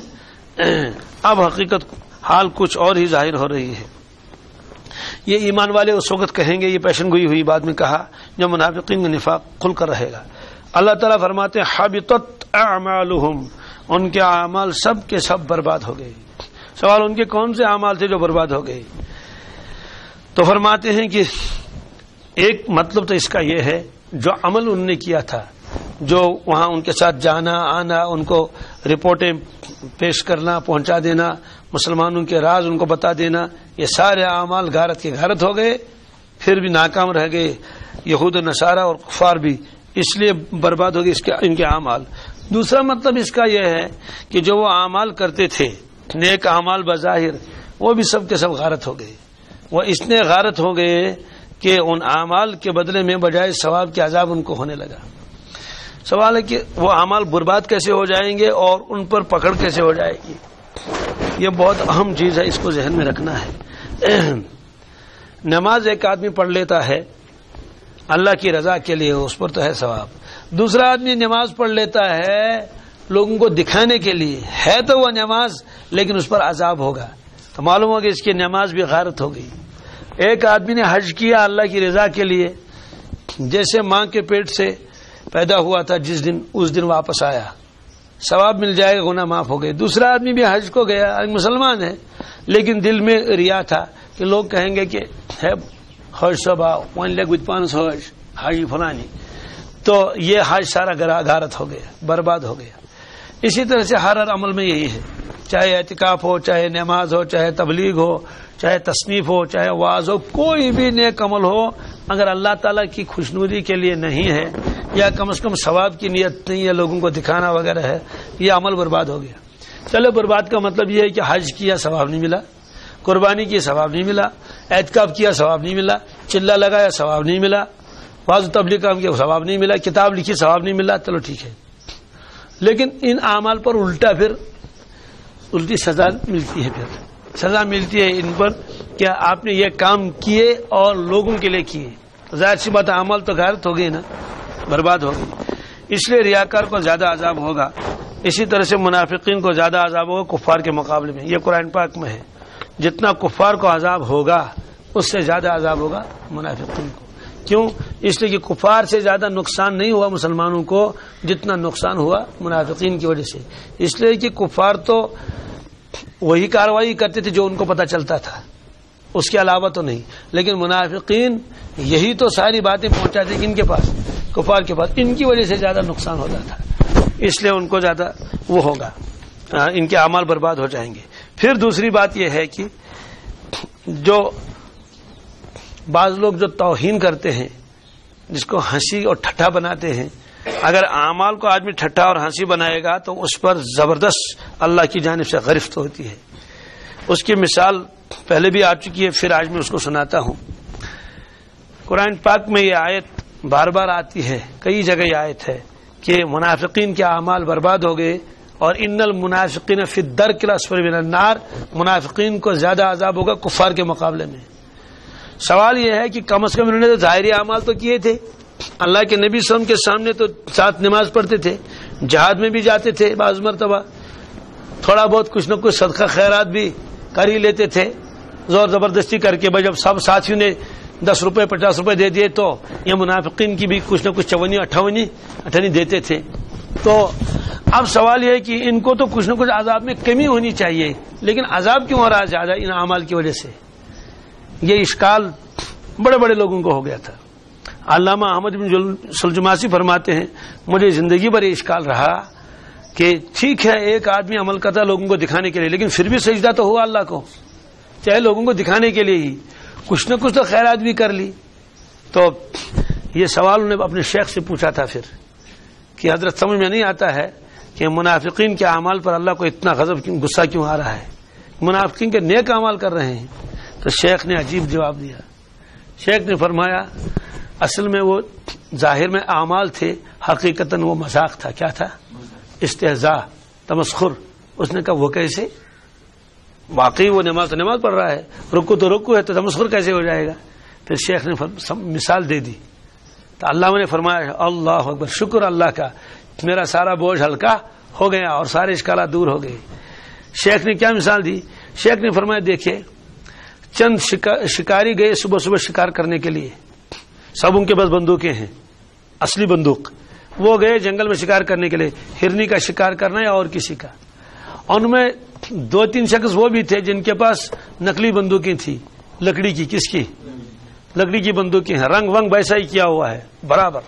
اب حقیقت حال کچھ اور ہی ظاہر ہو رہی ہے۔ یہ ایمان والے اس وقت کہیں گے، یہ پیشن گوئی ہوئی بعد میں کہا جب منافقین کا نفاق کھل کر رہے گا۔ اللہ تعالیٰ فرماتے ہیں حبطت اعمالہم، ان کے اعمال سب کے سب برباد ہو گئے۔ سوال ان کے کون سے اعمال تھے جو برباد ہو گئے؟ تو فرماتے ہیں کہ ایک مطلب تو اس کا یہ ہے جو عمل انہوں نے کیا تھا، جو وہاں ان کے ساتھ جانا آنا، ان کو رپورٹیں پیش کرنا، پہنچا دینا، مسلمانوں کے راز ان کو بتا دینا، یہ سارے اعمال غارت کے غارت ہو گئے، پھر بھی ناکام رہ گئے یہود و نصارہ اور کفار بھی، اس لیے برباد ہو گئے ان کے اعمال۔ دوسرا مطلب اس کا یہ ہے کہ جو وہ اعمال کرتے تھے نیک اعمال بظاہر، وہ بھی سب کے سب غارت ہو گئے، وہ اتنے غارت ہو گئے کہ ان اعمال کے بدلے میں بجائے ثواب کے عذاب ان کو ہونے لگا۔ سوال ہے کہ وہ اعمال برباد کیسے ہو جائیں گے اور ان پر پکڑ کیسے ہو جائے گی؟ یہ بہت اہم چیز ہے، اس کو ذہن میں رکھنا ہے۔ نماز ایک آدمی پڑھ لیتا ہے اللہ کی رضا کے لیے، اس پر تو ہے ثواب۔ دوسرا آدمی نماز پڑھ لیتا ہے لوگوں کو دکھانے کے لیے، ہے تو وہ نماز لیکن اس پر عذاب ہوگا، تو معلوم ہوگا اس کی نماز بھی غارت ہو گئی۔ ایک آدمی نے حج کیا اللہ کی رضا کے لیے، جیسے ماں کے پیٹ سے پیدا ہوا تھا جس دن اس دن واپس آیا، ثواب مل جائے گا، گناہ معاف ہو گئے۔ دوسرا آدمی بھی حج کو گیا، مسلمان ہے لیکن دل میں ریا تھا کہ لوگ کہیں گے کہ ہے حج صبا ون لیگ وتھ پانس حج حاجی فلانی، تو یہ حج سارا غارت ہو گیا، برباد ہو گیا۔ اسی طرح سے ہر عمل میں یہی ہے، چاہے اعتکاف ہو، چاہے نماز ہو، چاہے تبلیغ ہو، چاہے تصنیف ہو، چاہے واعظ ہو، کوئی بھی نیک عمل ہو اگر اللہ تعالیٰ کی خوشنودی کے لیے نہیں ہے یا کم از کم ثواب کی نیت نہیں ہے، لوگوں کو دکھانا وغیرہ ہے، یہ عمل برباد ہو گیا۔ چلو برباد کا مطلب یہ ہے کہ حج کیا ثواب نہیں ملا، قربانی کی ثواب نہیں ملا، اعتکاف کیا ثواب نہیں ملا، چلہ لگایا ثواب نہیں ملا، واعظ تبلیغ کام کیا ثواب نہیں ملا، کتاب لکھی ثواب نہیں ملا، چلو ٹھیک ہے۔ لیکن ان اعمال پر پھر الٹی سزا ملتی ہے، پھر سزا ملتی ہے ان پر کہ آپ نے یہ کام کیے اور لوگوں کے لیے کیے، ظاہر سی بات اعمال تو غارت ہو گئی نا، برباد ہو گئی۔ اس لیے ریاکار کو زیادہ عذاب ہوگا، اسی طرح سے منافقین کو زیادہ عذاب ہوگا کفار کے مقابلے میں، یہ قرآن پاک میں ہے۔ جتنا کفار کو عذاب ہوگا اس سے زیادہ عذاب ہوگا منافقین کو۔ کیوں؟ اس لیے کہ کفار سے زیادہ نقصان نہیں ہوا مسلمانوں کو جتنا نقصان ہوا منافقین کی وجہ سے، اس لیے کہ کفار تو وہی کاروائی کرتے تھے جو ان کو پتہ چلتا تھا، اس کے علاوہ تو نہیں، لیکن منافقین یہی تو ساری باتیں پہنچاتے تھے ان کے پاس، کفار کے پاس، ان کی وجہ سے زیادہ نقصان ہوتا تھا، اس لیے ان کو زیادہ وہ ہوگا، ان کے اعمال برباد ہو جائیں گے۔ پھر دوسری بات یہ ہے کہ جو بعض لوگ جو توہین کرتے ہیں، جس کو ہنسی اور ٹھٹھا بناتے ہیں، اگر اعمال کو آدمی ٹھٹھا اور ہنسی بنائے گا تو اس پر زبردست اللہ کی جانب سے گرفت ہوتی ہے۔ اس کی مثال پہلے بھی آ چکی ہے، پھر آج میں اس کو سناتا ہوں۔ قرآن پاک میں یہ آیت بار بار آتی ہے، کئی جگہ یہ آیت ہے کہ منافقین کے اعمال برباد ہو گئے، اور ان المنافقین فی الدرک الاسفل من النار، منافقین کو زیادہ عذاب ہوگا کفار کے مقابلے میں۔ سوال یہ ہے کہ کم از کم انہوں نے تو ظاہری اعمال تو کیے تھے، اللہ کے نبی صلی اللہ علیہ وسلم کے سامنے تو ساتھ نماز پڑھتے تھے، جہاد میں بھی جاتے تھے، بعض مرتبہ تھوڑا بہت کچھ نہ کچھ صدقہ خیرات بھی کر ہی لیتے تھے زور زبردستی کر کے۔ جب سب ساتھیوں نے 10 روپے 50 روپے دے دیے تو یہ منافقین کی بھی کچھ نہ کچھ 54 58 دیتے تھے۔ تو اب سوال یہ ہے کہ ان کو تو کچھ نہ کچھ عذاب میں کمی ہونی چاہیے، لیکن عذاب کیوں ہو رہا ہے زیادہ ان اعمال کی وجہ سے؟ یہ اشکال بڑے بڑے لوگوں کو ہو گیا تھا۔ علامہ احمد بن سلجماسی فرماتے ہیں مجھے زندگی بھر یہ اشکال رہا کہ ٹھیک ہے ایک آدمی عمل کرتا لوگوں کو دکھانے کے لیے، لیکن پھر بھی سجدہ تو ہوا اللہ کو، چاہے لوگوں کو دکھانے کے لیے ہی، کچھ نہ کچھ تو خیرات بھی کر لی۔ تو یہ سوال انہوں نے اپنے شیخ سے پوچھا تھا پھر کہ حضرت سمجھ میں نہیں آتا ہے کہ منافقین کے اعمال پر اللہ کو اتنا غصہ کیوں آ رہا ہے، منافقین کے نیک اعمال کر رہے ہیں۔ تو شیخ نے عجیب جواب دیا، شیخ نے فرمایا اصل میں وہ ظاہر میں اعمال تھے، حقیقتاً وہ مذاق تھا۔ کیا تھا؟ استہزاء، تمسخر۔ اس نے کہا وہ کیسے؟ واقعی وہ نماز پڑھ رہا ہے، رکو تو رکو ہے، تو تمسخر کیسے ہو جائے گا؟ پھر شیخ نے مثال دے دی تو علامہ نے فرمایا اللہ اکبر، شکر اللہ کا، میرا سارا بوجھ ہلکا ہو گیا اور سارے اشکالات دور ہو گئے۔ شیخ نے کیا مثال دی؟ شیخ نے فرمایا دیکھیں چند شکاری گئے صبح صبح شکار کرنے کے لیے، سب ان کے پاس بندوقیں ہیں، اصلی بندوق، وہ گئے جنگل میں شکار کرنے کے لیے، ہرنی کا شکار کرنا یا اور کسی کا، ان میں 2-3 شخص وہ بھی تھے جن کے پاس نقلی بندوقیں تھی، لکڑی کی، کس کی؟ لکڑی کی بندوقیں ہیں، رنگ ونگ ویسا ہی کیا ہوا ہے برابر۔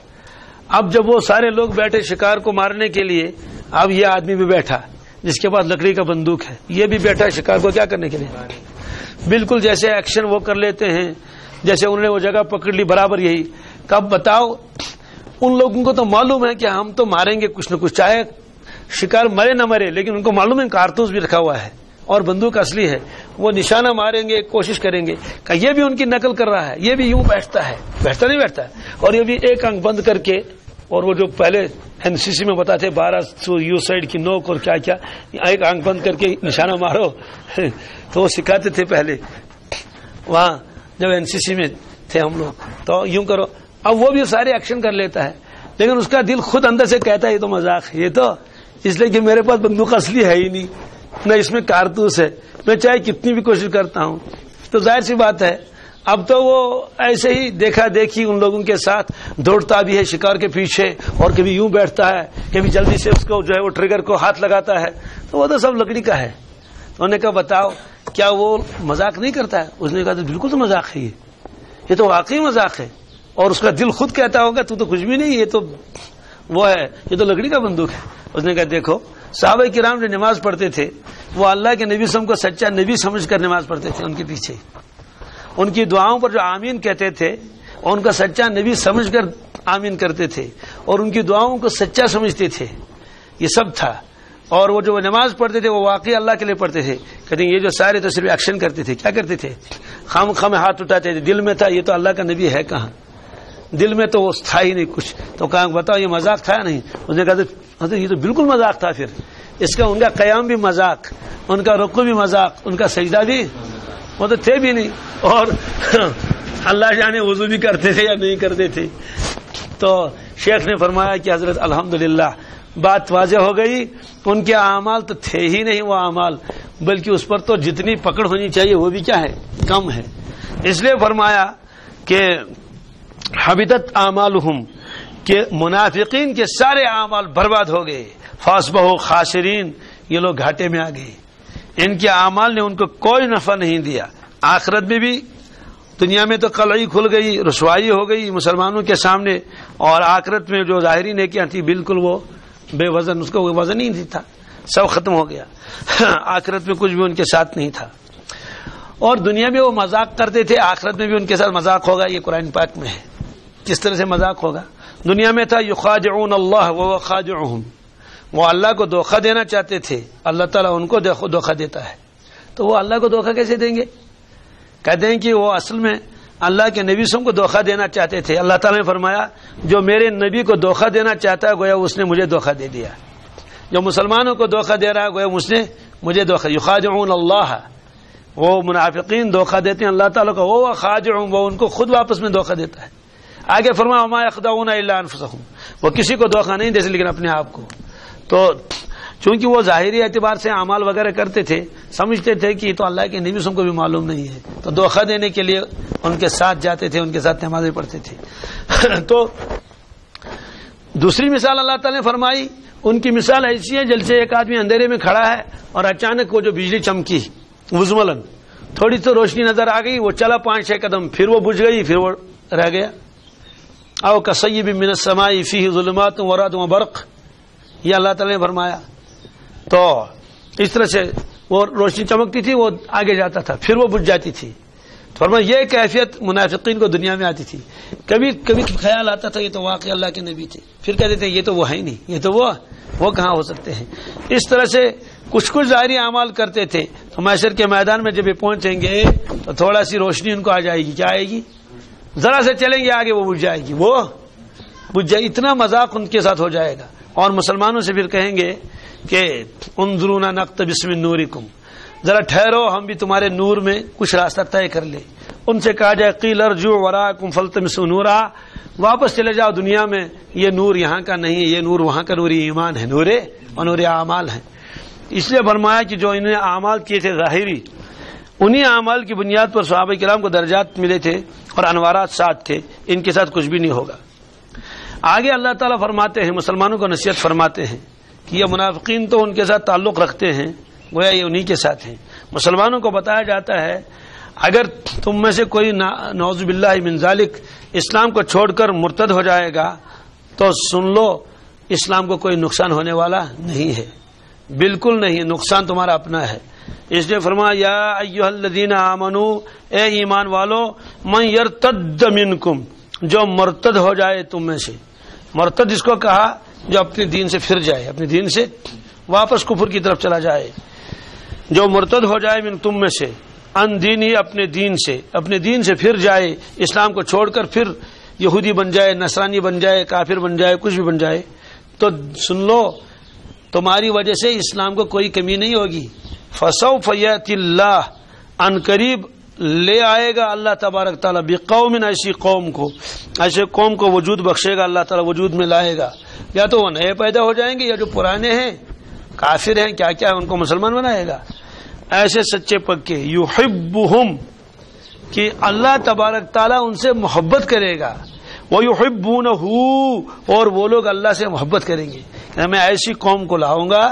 اب جب وہ سارے لوگ بیٹھے شکار کو مارنے کے لیے، اب یہ آدمی بھی بیٹھا جس کے پاس لکڑی کا بندوق ہے، یہ بھی بیٹھا ہے شکار کو کیا کرنے کے لیے، بالکل جیسے ایکشن وہ کر لیتے ہیں جیسے انہوں نے وہ جگہ پکڑ لی، برابر یہی۔ کب بتاؤ ان لوگوں کو تو معلوم ہے کہ ہم تو ماریں گے کچھ نہ کچھ، چاہے شکار مرے نہ مرے، لیکن ان کو معلوم ہے کارتوس بھی رکھا ہوا ہے، اور بندوق اصلی ہے، وہ نشانہ ماریں گے، کوشش کریں گے کہ یہ بھی ان کی نقل کر رہا ہے، یہ بھی یوں بیٹھتا ہے، بیٹھتا نہیں بیٹھتا ہے، اور یہ بھی ایک آنکھ بند کر کے، اور وہ جو پہلے NCC میں بتاتے 12 یو سائڈ کی نوک اور کیا کیا، ایک آنکھ بند کر کے نشانہ مارو تو وہ سکھاتے تھے پہلے وہاں جب NCC میں تھے ہم لوگ، تو یوں کرو. اب وہ بھی سارے ایکشن کر لیتا ہے، لیکن اس کا دل خود اندر سے کہتا ہے یہ تو مذاق ہے، یہ تو اس لیے کہ میرے پاس بندوق اصلی ہے ہی نہیں، نہ اس میں کارتوس ہے، میں چاہے کتنی بھی کوشش کرتا ہوں. تو ظاہر سی بات ہے اب تو وہ ایسے ہی دیکھا دیکھی ان لوگوں کے ساتھ دوڑتا بھی ہے شکار کے پیچھے، اور کبھی یوں بیٹھتا ہے، کبھی جلدی سے اس کو جو ہے وہ ٹریگر کو ہاتھ لگاتا ہے، تو وہ تو سب لکڑی کا ہے. انہوں نے کہا بتاؤ کیا وہ مذاق نہیں کرتا ہے؟ اس نے کہا تو بالکل تو مذاق ہے، یہ تو واقعی مذاق ہے، اور اس کا دل خود کہتا ہوگا تو کچھ بھی نہیں، یہ تو وہ ہے، یہ تو لکڑی کا بندوق ہے. اس نے کہا دیکھو صحابہ کرام جو نماز پڑھتے تھے وہ اللہ کے نبی کو سچا نبی سمجھ کر نماز پڑھتے تھے، ان کے پیچھے ان کی دعاؤں پر جو آمین کہتے تھے اور ان کا سچا نبی سمجھ کر آمین کرتے تھے، اور ان کی دعاؤں کو سچا سمجھتے تھے، یہ سب تھا. اور وہ جو نماز پڑھتے تھے وہ واقعی اللہ کے لیے پڑھتے تھے. کہتے ہیں یہ جو سارے تو صرف ایکشن کرتے تھے، کیا کرتے تھے؟ خام خام ہاتھ اٹھاتے تھے، دل میں تھا یہ تو اللہ کا نبی ہے کہاں، دل میں تو وہ تھا ہی نہیں کچھ. تو کہا بتاؤ یہ مذاق تھا نہیں؟ اس نے کہا یہ تو بالکل مذاق تھا. پھر اس کا ان کا قیام بھی مذاق، ان کا رکوع بھی مذاق، ان کا سجدہ بھی، وہ تو تھے بھی نہیں، اور اللہ جانے وضو بھی کرتے تھے یا نہیں کرتے تھے. تو شیخ نے فرمایا کہ حضرت الحمدللہ بات واضح ہو گئی، ان کے اعمال تو تھے ہی نہیں وہ اعمال، بلکہ اس پر تو جتنی پکڑ ہونی چاہیے وہ بھی کیا ہے، کم ہے. اس لیے فرمایا کہ حبطت اعمالہم، کہ منافقین کے سارے اعمال برباد ہو گئے. فاصبحوا خاسرین، یہ لوگ گھاٹے میں آ گئے، ان کے اعمال نے ان کو کوئی نفع نہیں دیا. آخرت میں بھی، دنیا میں تو قلعی کھل گئی، رسوائی ہو گئی مسلمانوں کے سامنے، اور آخرت میں جو ظاہری نیکیاں تھی بالکل وہ بے وزن، اس کو وزن ہی نہیں تھا، سب ختم ہو گیا. آخرت میں کچھ بھی ان کے ساتھ نہیں تھا. اور دنیا میں وہ مذاق کرتے تھے، آخرت میں بھی ان کے ساتھ مذاق ہوگا. یہ قرآن پاک میں ہے کس طرح سے مذاق ہوگا. دنیا میں تھا یخادعون اللہ وهو خادعهم، وہ اللہ کو دھوکہ دینا چاہتے تھے، اللہ تعالیٰ ان کو دھوکہ دیتا ہے. تو وہ اللہ کو دھوکہ کیسے دیں گے؟ کہتے ہیں کہ وہ اصل میں اللہ کے نبی کو دھوکہ دینا چاہتے تھے. اللہ تعالیٰ نے فرمایا جو میرے نبی کو دھوکہ دینا چاہتا ہے گویا اس نے مجھے دھوکہ دے دیا. جو مسلمانوں کو دھوکہ دے رہا ہے گویا اس نے مجھے دھوکہ. یخادعون اللہ، وہ منافقین دھوکہ دیتے ہیں اللہ تعالیٰ کو، وہ خادعون، وہ ان کو خود واپس میں دھوکہ دیتا ہے. آگے فرمایا وما یخدعون الا انفسهم، وہ کسی کو دھوکہ نہیں دیتے لیکن اپنے آپ کو. تو چونکہ وہ ظاہری اعتبار سے اعمال وغیرہ کرتے تھے، سمجھتے تھے کہ تو اللہ کے نبی کو بھی معلوم نہیں ہے، تو دھوکہ دینے کے لیے ان کے ساتھ جاتے تھے، ان کے ساتھ نمازیں پڑھتے تھے. تو دوسری مثال اللہ تعالی نے فرمائی، ان کی مثال ایسی ہے جیسے ایک آدمی اندھیرے میں کھڑا ہے اور اچانک وہ جو بجلی چمکی وزملن، تھوڑی تو روشنی نظر آ گئی، وہ چلا 5-6 قدم، پھر وہ بجھ گئی، پھر وہ رہ گیا. او کصیب من السماء فیہ ظلمات ورعد وبرق، یہ اللہ تعالی نے فرمایا. تو اس طرح سے وہ روشنی چمکتی تھی، وہ آگے جاتا تھا، پھر وہ بجھ جاتی تھی. فرمایا یہ کیفیت منافقین کو دنیا میں آتی تھی. کبھی کبھی خیال آتا تھا یہ تو واقعی اللہ کے نبی تھے، پھر کہتے تھے یہ تو وہ ہے ہی نہیں، یہ تو وہ کہاں ہو سکتے ہیں. اس طرح سے کچھ ظاہری اعمال کرتے تھے. تو محشر کے میدان میں جب یہ پہنچیں گے تو تھوڑا سی روشنی ان کو آ جائے گی. کیا آئے گی؟ ذرا سے چلیں گے آگے وہ بجھ جائے گی، وہ بجھ جائے. اتنا مذاق ان کے ساتھ ہو جائے گا. اور مسلمانوں سے پھر کہیں گے کہ انظرونا نقتبس من نورکم، ذرا ٹھہرو ہم بھی تمہارے نور میں کچھ راستہ طے کر لیں. ان سے کہا جائے قیل ارجعوا وراءکم فالتمسوا نورا، واپس چلے جاؤ دنیا میں، یہ نور یہاں کا نہیں ہے، یہ نور وہاں کا نور ایمان ہے، نور اور نور اعمال ہے. اس لیے فرمایا کہ جو انہوں نے اعمال کیے تھے ظاہری، انہی اعمال کی بنیاد پر صحابہ کرام کو درجات ملے تھے اور انوارات ساتھ تھے. ان کے ساتھ کچھ بھی نہیں ہوگا. آگے اللہ تعالیٰ فرماتے ہیں، مسلمانوں کو نصیحت فرماتے ہیں کہ یہ منافقین تو ان کے ساتھ تعلق رکھتے ہیں، گویا یہ انہی کے ساتھ ہیں. مسلمانوں کو بتایا جاتا ہے اگر تم میں سے کوئی نعوذ باللہ من ذالک اسلام کو چھوڑ کر مرتد ہو جائے گا تو سن لو اسلام کو کوئی نقصان ہونے والا نہیں ہے، بالکل نہیں، نقصان تمہارا اپنا ہے. اس لیے فرمایا یا ایھا الذین آمنوا، اے ایمان والو، من یرتد منکم، جو مرتد ہو جائے تم میں سے. مرتد اس کو کہا جو اپنے دین سے پھر جائے، اپنے دین سے واپس کفر کی طرف چلا جائے. جو مرتد ہو جائے من تم میں سے ان دینی اپنے دین سے پھر جائے، اسلام کو چھوڑ کر پھر یہودی بن جائے، نصرانی بن جائے، کافر بن جائے، کچھ بھی بن جائے، تو سن لو تمہاری وجہ سے اسلام کو کوئی کمی نہیں ہوگی. فسوف یأتی اللہ، ان قریب لے آئے گا اللہ تبارک تعالیٰ بقوم، ایسی قوم کو وجود بخشے گا اللہ تعالیٰ، وجود میں لائے گا. یا تو وہ نئے پیدا ہو جائیں گے یا جو پرانے ہیں کافر ہیں کیا کیا ان کو مسلمان بنائے گا. ایسے سچے پکے یحبہم، کہ اللہ تبارک تعالیٰ ان سے محبت کرے گا. وَيُحِبُّونَهُ، اور وہ لوگ اللہ سے محبت کریں گے. کہ میں ایسی قوم کو لاؤں گا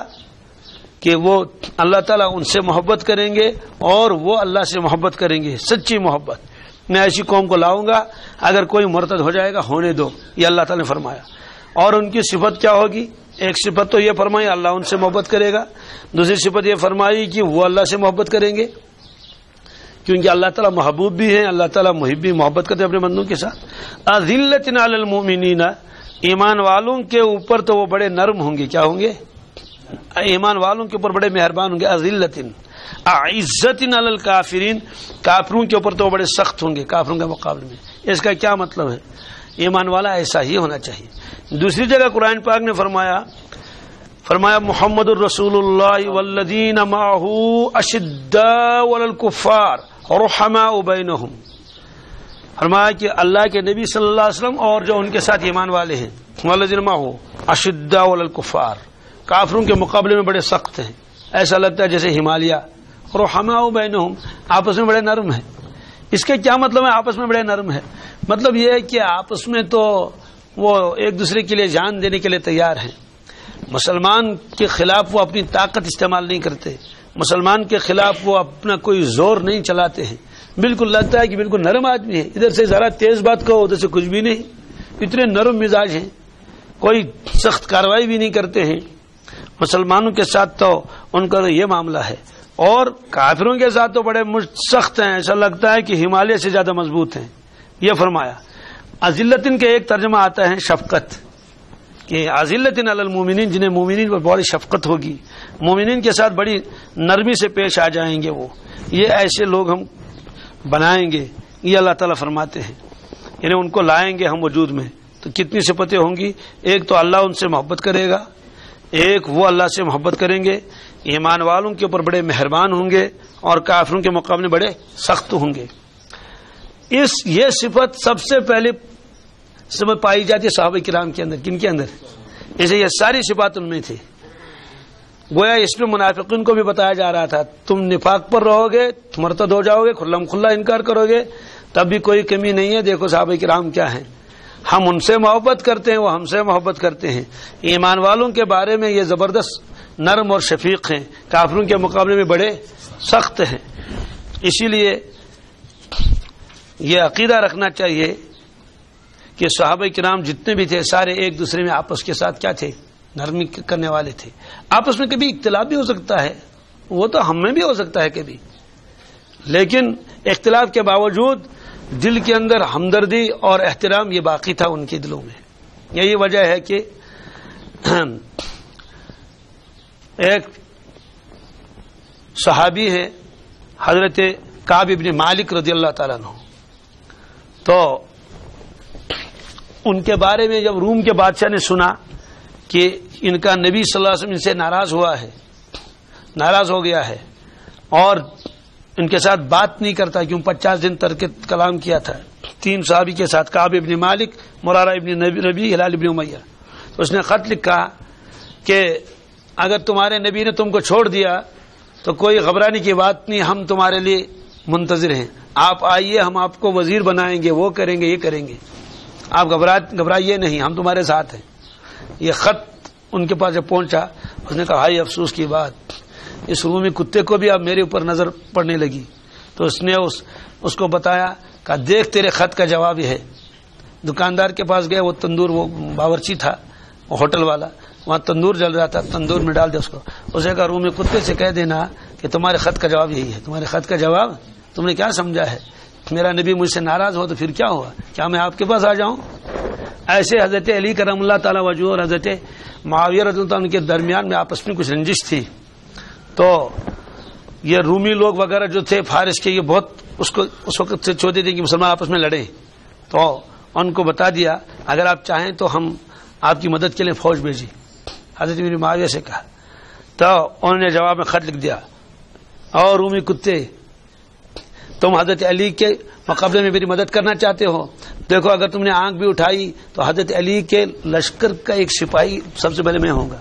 کہ وہ اللہ تعالیٰ ان سے محبت کریں گے اور وہ اللہ سے محبت کریں گے، سچی محبت. میں ایسی قوم کو لاؤں گا، اگر کوئی مرتد ہو جائے گا ہونے دو، یہ اللہ تعالیٰ نے فرمایا. اور ان کی صفت کیا ہوگی؟ ایک صفت تو یہ فرمائی اللہ ان سے محبت کرے گا، دوسری صفت یہ فرمائی کہ وہ اللہ سے محبت کریں گے، کیونکہ اللہ تعالیٰ محبوب بھی ہیں، اللہ تعالیٰ محب بھی، محبت کرتے ہیں اپنے بندوں کے ساتھ. اذلۃ علی المؤمنین، ایمان والوں کے اوپر تو وہ بڑے نرم ہوں گے. کیا ہوں گے؟ ایمان والوں کے اوپر بڑے مہربان ہوں گے. اذلۃ عزت علی الکافرین، کافروں کے اوپر تو وہ بڑے سخت ہوں گے کافروں کے مقابلے میں. اس کا کیا مطلب ہے؟ ایمان والا ایسا ہی ہونا چاہیے. دوسری جگہ قرآن پاک نے فرمایا محمد الرسول اللہ والذین معہ اشداء علی الکفار رحماء بینہم. فرمایا کہ اللہ کے نبی صلی اللہ علیہ وسلم اور جو ان کے ساتھ ایمان والے ہیں، والذین معہ اشداء علی الکفار، کافروں کے مقابلے میں بڑے سخت ہیں، ایسا لگتا ہے جیسے ہمالیہ. رحماء بینہم، آپس میں بڑے نرم ہیں. اس کے کیا مطلب ہے آپس میں بڑے نرم ہے؟ مطلب یہ ہے کہ آپس میں تو وہ ایک دوسرے کے لیے جان دینے کے لیے تیار ہیں. مسلمان کے خلاف وہ اپنی طاقت استعمال نہیں کرتے، مسلمان کے خلاف وہ اپنا کوئی زور نہیں چلاتے ہیں. بالکل لگتا ہے کہ بالکل نرم آدمی ہے، ادھر سے ذرا تیز بات کہو ادھر سے کچھ بھی نہیں، اتنے نرم مزاج ہیں، کوئی سخت کارروائی بھی نہیں کرتے ہیں. مسلمانوں کے ساتھ تو ان کا یہ معاملہ ہے، اور کافروں کے ساتھ تو بڑے سخت ہیں، ایسا لگتا ہے کہ ہمالیہ سے زیادہ مضبوط ہیں. یہ فرمایا. اذلتن کے ایک ترجمہ آتا ہے شفقت، کہ اذلتن علی المؤمنین، جنہیں مومنین پر بڑی شفقت ہوگی، مومنین کے ساتھ بڑی نرمی سے پیش آ جائیں گے. وہ یہ ایسے لوگ ہم بنائیں گے، یہ اللہ تعالیٰ فرماتے ہیں. یعنی ان کو لائیں گے ہم وجود میں. تو کتنی صفتیں ہوں گی؟ ایک تو اللہ ان سے محبت کرے گا، ایک وہ اللہ سے محبت کریں گے، ایمان والوں کے اوپر بڑے مہربان ہوں گے اور کافروں کے مقابلے بڑے سخت ہوں گے. یہ صفت سب سے پہلے پائی جاتی ہے صحابہ کرام کے اندر. کن کے اندر؟ جیسے یہ ساری صفات ان میں تھی. گویا اس میں منافقین کو بھی بتایا جا رہا تھا تم نفاق پر رہو گے، مرتد ہو جاؤ گے، کھلم کھلا انکار کرو گے، تب بھی کوئی کمی نہیں ہے. دیکھو صحابہ کرام کیا ہیں، ہم ان سے محبت کرتے ہیں، وہ ہم سے محبت کرتے ہیں. ایمان والوں کے بارے میں یہ زبردست نرم اور شفیق ہیں، کافروں کے مقابلے میں بڑے سخت ہیں. اسی لیے یہ عقیدہ رکھنا چاہیے کہ صحابہ کرام جتنے بھی تھے سارے ایک دوسرے میں آپس کے ساتھ کیا تھے؟ نرمی کرنے والے تھے. آپس میں کبھی اختلاف بھی ہو سکتا ہے، وہ تو ہم میں بھی ہو سکتا ہے کبھی، لیکن اختلاف کے باوجود دل کے اندر ہمدردی اور احترام یہ باقی تھا ان کے دلوں میں. یہی وجہ ہے کہ ایک صحابی ہے حضرت کعب ابن مالک رضی اللہ تعالیٰ عنہ، تو ان کے بارے میں جب روم کے بادشاہ نے سنا کہ ان کا نبی صلی اللہ علیہ وسلم ان سے ناراض ہو گیا ہے اور ان کے ساتھ بات نہیں کرتا، کیوں 50 دن ترک کلام کیا تھا 3 صحابی کے ساتھ، کعب ابن مالک، مرارہ ابن ربیع، ہلال ابن امیہ. تو اس نے خط لکھا کہ اگر تمہارے نبی نے تم کو چھوڑ دیا تو کوئی گھبرانے کی بات نہیں، ہم تمہارے لیے منتظر ہیں، آپ آئیے، ہم آپ کو وزیر بنائیں گے، وہ کریں گے، یہ کریں گے، آپ گھبرائیے نہیں، ہم تمہارے ساتھ ہیں. یہ خط ان کے پاس جب پہنچا اس نے کہا ہائی افسوس کی بات، اس رومی کتے کو بھی اب میرے اوپر نظر پڑنے لگی. تو اس نے اس کو بتایا، کہا دیکھ تیرے خط کا جواب یہ ہے. دکاندار کے پاس گئے، وہ تندور، وہ باورچی تھا وہ ہوٹل والا، وہاں تندور جل رہا تھا، تندور میں ڈال دے اس کو. اسے کہا رومی کتے سے کہہ دینا کہ تمہارے خط کا جواب یہی ہے. تمہارے خط کا جواب تم نے کیا سمجھا ہے؟ میرا نبی مجھ سے ناراض ہو تو پھر کیا ہوا؟ کیا میں آپ کے پاس آ جاؤں؟ ایسے حضرت علی کرم اللہ تعالی وجہ اور حضرت معاویہ رضی اللہ عنہ کے درمیان میں آپس میں کچھ رنجش تھی، تو یہ رومی لوگ وغیرہ جو تھے فارس کے، یہ بہت اس وقت سے چاہتے تھے کہ مسلمان آپس میں لڑیں، تو ان کو بتا دیا اگر آپ چاہیں تو ہم آپ کی مدد کے لیے فوج بھیجی. حضرت امیر معاویہ سے کہا تو انہوں نے جواب میں خط لکھ دیا، اور رومی کتے تم حضرت علی کے مقابلے میں میری مدد کرنا چاہتے ہو، دیکھو اگر تم نے آنکھ بھی اٹھائی تو حضرت علی کے لشکر کا ایک سپاہی سب سے پہلے میں ہوں گا.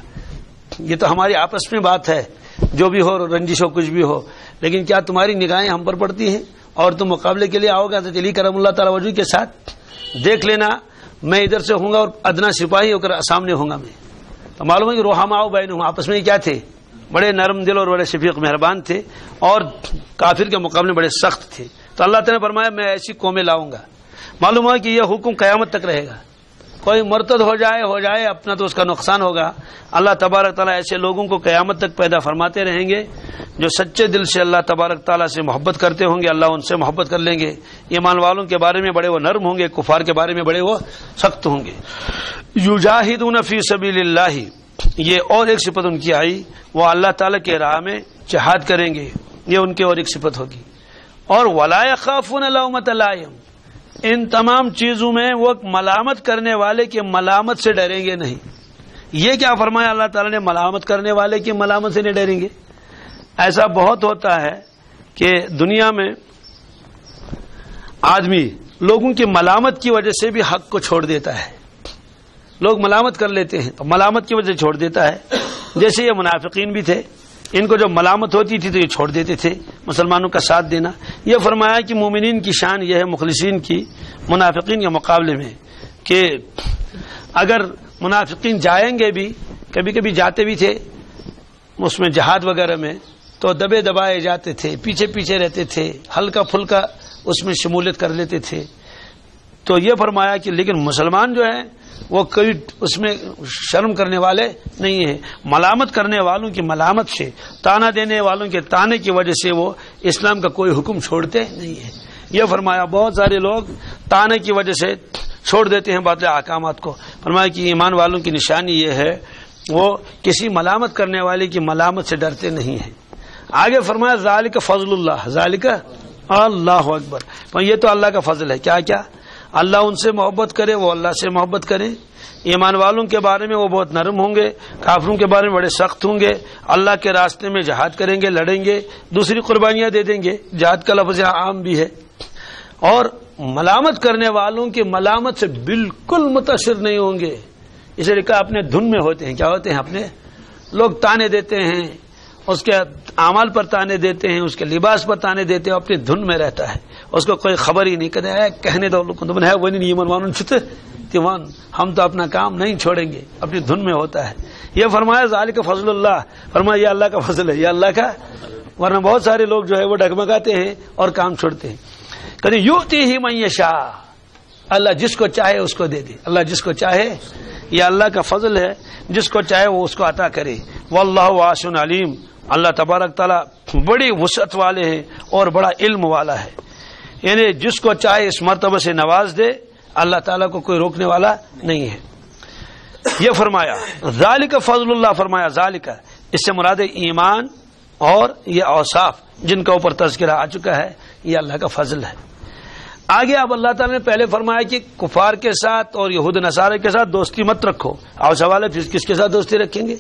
یہ تو ہماری آپس میں بات ہے، جو بھی ہو رنجش ہو کچھ بھی ہو، لیکن کیا تمہاری نگاہیں ہم پر پڑتی ہیں اور تم مقابلے کے لیے آؤ گے حضرت علی کرم اللہ تعالی وجہ کے ساتھ؟ دیکھ لینا میں ادھر سے ہوں گا اور ادنا سپاہی ہو کر سامنے ہوں گا میں. تو معلوم ہے کہ رحماء بینہم آپس میں کیا تھے، بڑے نرم دل اور بڑے شفیق مہربان تھے، اور کافر کے مقابلے میں بڑے سخت تھے. تو اللہ تعالیٰ نے فرمایا میں ایسی قومیں لاؤں گا. معلوم ہے کہ یہ حکم قیامت تک رہے گا. کوئی مرتد ہو جائے اپنا تو اس کا نقصان ہوگا. اللہ تبارک تعالیٰ ایسے لوگوں کو قیامت تک پیدا فرماتے رہیں گے جو سچے دل سے اللہ تبارک تعالیٰ سے محبت کرتے ہوں گے، اللہ ان سے محبت کر لیں گے. ایمان والوں کے بارے میں بڑے وہ نرم ہوں گے، کفار کے بارے میں بڑے وہ سخت ہوں گے. یجاہدون فی سبیل اللہ، یہ اور ایک صفت ان کی آئی، وہ اللہ تعالیٰ کے راہ میں جہاد کریں گے، یہ ان کی اور ایک صفت ہوگی. اور ولا یخافون لومۃ لائم، ان تمام چیزوں میں وہ ملامت کرنے والے کی ملامت سے ڈریں گے نہیں. یہ کیا فرمایا اللہ تعالیٰ نے، ملامت کرنے والے کی ملامت سے نہیں ڈریں گے. ایسا بہت ہوتا ہے کہ دنیا میں آدمی لوگوں کی ملامت کی وجہ سے بھی حق کو چھوڑ دیتا ہے. لوگ ملامت کر لیتے ہیں تو ملامت کی وجہ سے چھوڑ دیتا ہے. جیسے یہ منافقین بھی تھے، ان کو جب ملامت ہوتی تھی تو یہ چھوڑ دیتے تھے مسلمانوں کا ساتھ دینا. یہ فرمایا کہ مومنین کی شان یہ ہے مخلصین کی منافقین کے مقابلے میں، کہ اگر منافقین جائیں گے بھی، کبھی کبھی جاتے بھی تھے اس میں جہاد وغیرہ میں، تو دبے دبائے جاتے تھے، پیچھے پیچھے رہتے تھے، ہلکا پھلکا اس میں شمولیت کر لیتے تھے. تو یہ فرمایا کہ لیکن مسلمان جو ہیں وہ کوئی اس میں شرم کرنے والے نہیں ہیں. ملامت کرنے والوں کی ملامت سے، تانا دینے والوں کے تانے کی وجہ سے وہ اسلام کا کوئی حکم چھوڑتے نہیں ہیں. یہ فرمایا بہت سارے لوگ تانے کی وجہ سے چھوڑ دیتے ہیں باطل احکامات کو. فرمایا کہ ایمان والوں کی نشانی یہ ہے وہ کسی ملامت کرنے والے کی ملامت سے ڈرتے نہیں ہیں. آگے فرمایا ذالک فضل اللہ، ذالک اللہ اکبر، یہ تو اللہ کا فضل ہے. کیا کیا؟ اللہ ان سے محبت کرے، وہ اللہ سے محبت کرے. ایمان والوں کے بارے میں وہ بہت نرم ہوں گے، کافروں کے بارے میں بڑے سخت ہوں گے. اللہ کے راستے میں جہاد کریں گے، لڑیں گے، دوسری قربانیاں دے دیں گے. جہاد کا لفظ عام بھی ہے. اور ملامت کرنے والوں کی ملامت سے بالکل متاثر نہیں ہوں گے. اسے لکھا اپنے دھن میں ہوتے ہیں. کیا ہوتے ہیں؟ اپنے لوگ تانے دیتے ہیں، اس کے اعمال پر تانے دیتے ہیں، اس کے لباس پر تانے دیتے ہیں، اپنی دھن میں رہتا ہے، اس کو کوئی خبر ہی نہیں. کہتے ہیں کہنے دو تم ہے وہ نہیں ایمان والوں چھتے تیوان، ہم تو اپنا کام نہیں چھوڑیں گے، اپنی دھن میں ہوتا ہے. یہ فرمایا ذالک فضل اللہ، فرمایا یہ اللہ کا فضل ہے، یہ اللہ کا. ورنہ بہت سارے لوگ جو ہے وہ ڈگمگاتے ہیں اور کام چھوڑتے ہیں. کہتے یؤتیہ من یشاء، اللہ جس کو چاہے اس کو دے دے. اللہ جس کو چاہے، یہ اللہ کا فضل ہے، جس کو چاہے وہ اس کو عطا کرے. واللہ واسع علیم، اللہ تبارک تعالیٰ بڑی وسعت والے ہیں اور بڑا علم والا ہے. یعنی جس کو چاہے اس مرتبہ سے نواز دے، اللہ تعالیٰ کو کوئی روکنے والا نہیں ہے. یہ فرمایا ذالک فضل اللہ، فرمایا ذالک، اس سے مراد ایمان اور یہ اوصاف جن کا اوپر تذکرہ آ چکا ہے، یہ اللہ کا فضل ہے. آگے اب اللہ تعالیٰ نے پہلے فرمایا کہ کفار کے ساتھ اور یہود نصارہ کے ساتھ دوستی مت رکھو. اب سوال ہے پھر کس کے ساتھ دوستی رکھیں گے؟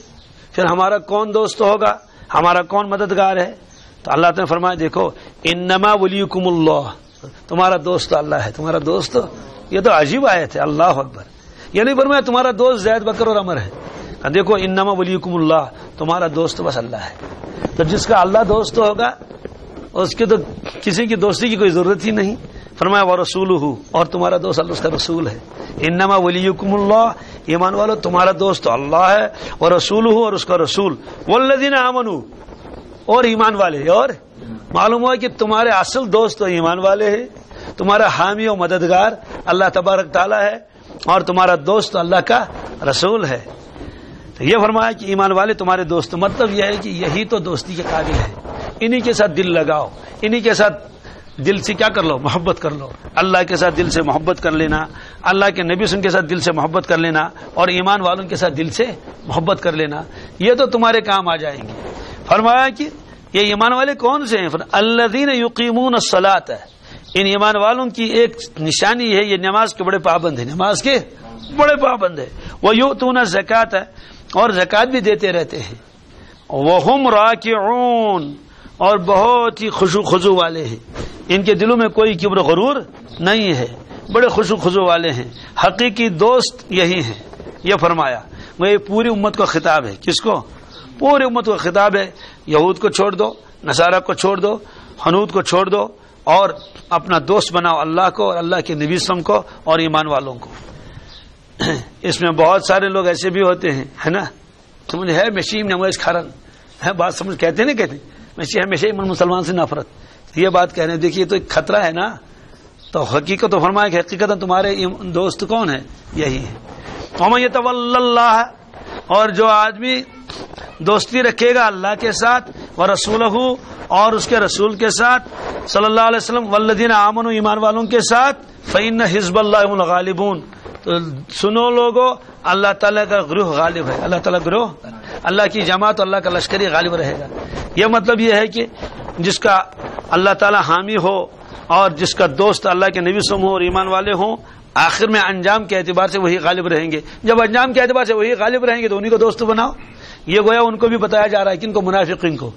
پھر ہمارا کون دوست ہوگا، ہمارا کون مددگار ہے؟ تو اللہ تعالیٰ نے فرمایا دیکھو انما ولیکم اللہ، تمہارا دوست اللہ ہے. تمہارا دوست، یہ تو عجیب آیت ہے. اللہ اکبر. یہ نہیں فرمایا تمہارا دوست زید بکر اور عمر ہے. دیکھو انما ولیکم اللہ، تمہارا دوست بس اللہ ہے. تو جس کا اللہ دوست ہوگا اس کے تو کسی کی دوستی کی کوئی ضرورت ہی نہیں. فرمایا ورسولہ، اور تمہارا دوست اللہ اس کا رسول ہے. انما ولیکم اللہ، ایمان والو تمہارا دوست تو اللہ ہے، ورسولہ، اور اس کا رسول. والذین آمنوا، اور ایمان والے. اور معلوم ہوا کہ تمہارے اصل دوست تو ایمان والے ہیں، تمہارا حامی و مددگار اللہ تبارک تعالیٰ ہے، اور تمہارا دوست تو اللہ کا رسول ہے. تو یہ فرمایا کہ ایمان والے تمہارے دوست. مطلب یہ ہے کہ یہی تو دوستی کے قابل ہے. انہی کے ساتھ دل لگاؤ، انہی کے ساتھ دل سے کیا کر لو، محبت کر لو. اللہ کے ساتھ دل سے محبت کر لینا، اللہ کے نبی کے ساتھ دل سے محبت کر لینا، اور ایمان والوں کے ساتھ دل سے محبت کر لینا، یہ تو تمہارے کام آ جائیں گے. فرمایا کہ یہ ایمان والے کون سے ہیں؟ الذین یقیمون الصلاۃ، ان ایمان والوں کی ایک نشانی ہے یہ نماز کے بڑے پابند ہیں، نماز کے بڑے پابند ہیں، ویؤتون الزکاۃ، اور زکات بھی دیتے رہتے ہیں، وہم راکعون، اور بہت ہی خشوع خضوع والے ہیں، ان کے دلوں میں کوئی کبر غرور نہیں ہے، بڑے خشوع خضوع والے ہیں، حقیقی دوست یہی ہیں۔ یہ فرمایا وہ یہ پوری امت کو خطاب ہے، کس کو؟ پوری امت کو خطاب ہے، یہود کو چھوڑ دو، نصارہ کو چھوڑ دو، حنود کو چھوڑ دو، اور اپنا دوست بناؤ اللہ کو اور اللہ کے نبی صلی اللہ علیہ وسلم کو اور ایمان والوں کو۔ اس میں بہت سارے لوگ ایسے بھی ہوتے ہیں، ہے نا، سمجھ ہے مشیم نمائش کھارن ہے، بات سمجھ کہتے نہیں کہتے ہمیشہ مسلمان سے نفرت، یہ بات کہنے دیکھیے تو ایک خطرہ ہے نا، تو حقیقت تو فرمایا کہ حقیقت تمہارے دوست کون ہے؟ یہی ہے۔ وَمَن يَتَوَلَّ اللَّهَ، اور جو آدمی دوستی رکھے گا اللہ کے ساتھ، وَرَسُولَهُ، اور اس کے رسول کے ساتھ، صلی اللہ علیہ وسلم، وَالَّذِينَ آمَنُوا، ایمان والوں کے ساتھ، فَإِنَّ حِزْبَ اللَّهِ هُمُ الْغَالِبُونَ، تو سنو لوگو، اللہ تعالیٰ کا گروہ غالب ہے، اللہ تعالیٰ گروہ، اللہ کی جماعت، اللہ کا لشکری غالب رہے گا۔ یہ مطلب یہ ہے کہ جس کا اللہ تعالیٰ حامی ہو اور جس کا دوست اللہ کے نبی صلی اللہ علیہ وسلم ہو اور ایمان والے ہوں، آخر میں انجام کے اعتبار سے وہی غالب رہیں گے۔ جب انجام کے اعتبار سے وہی غالب رہیں گے تو انہی کو دوست بناؤ۔ یہ گویا ان کو بھی بتایا جا رہا ہے، کن کو؟ منافقین کو۔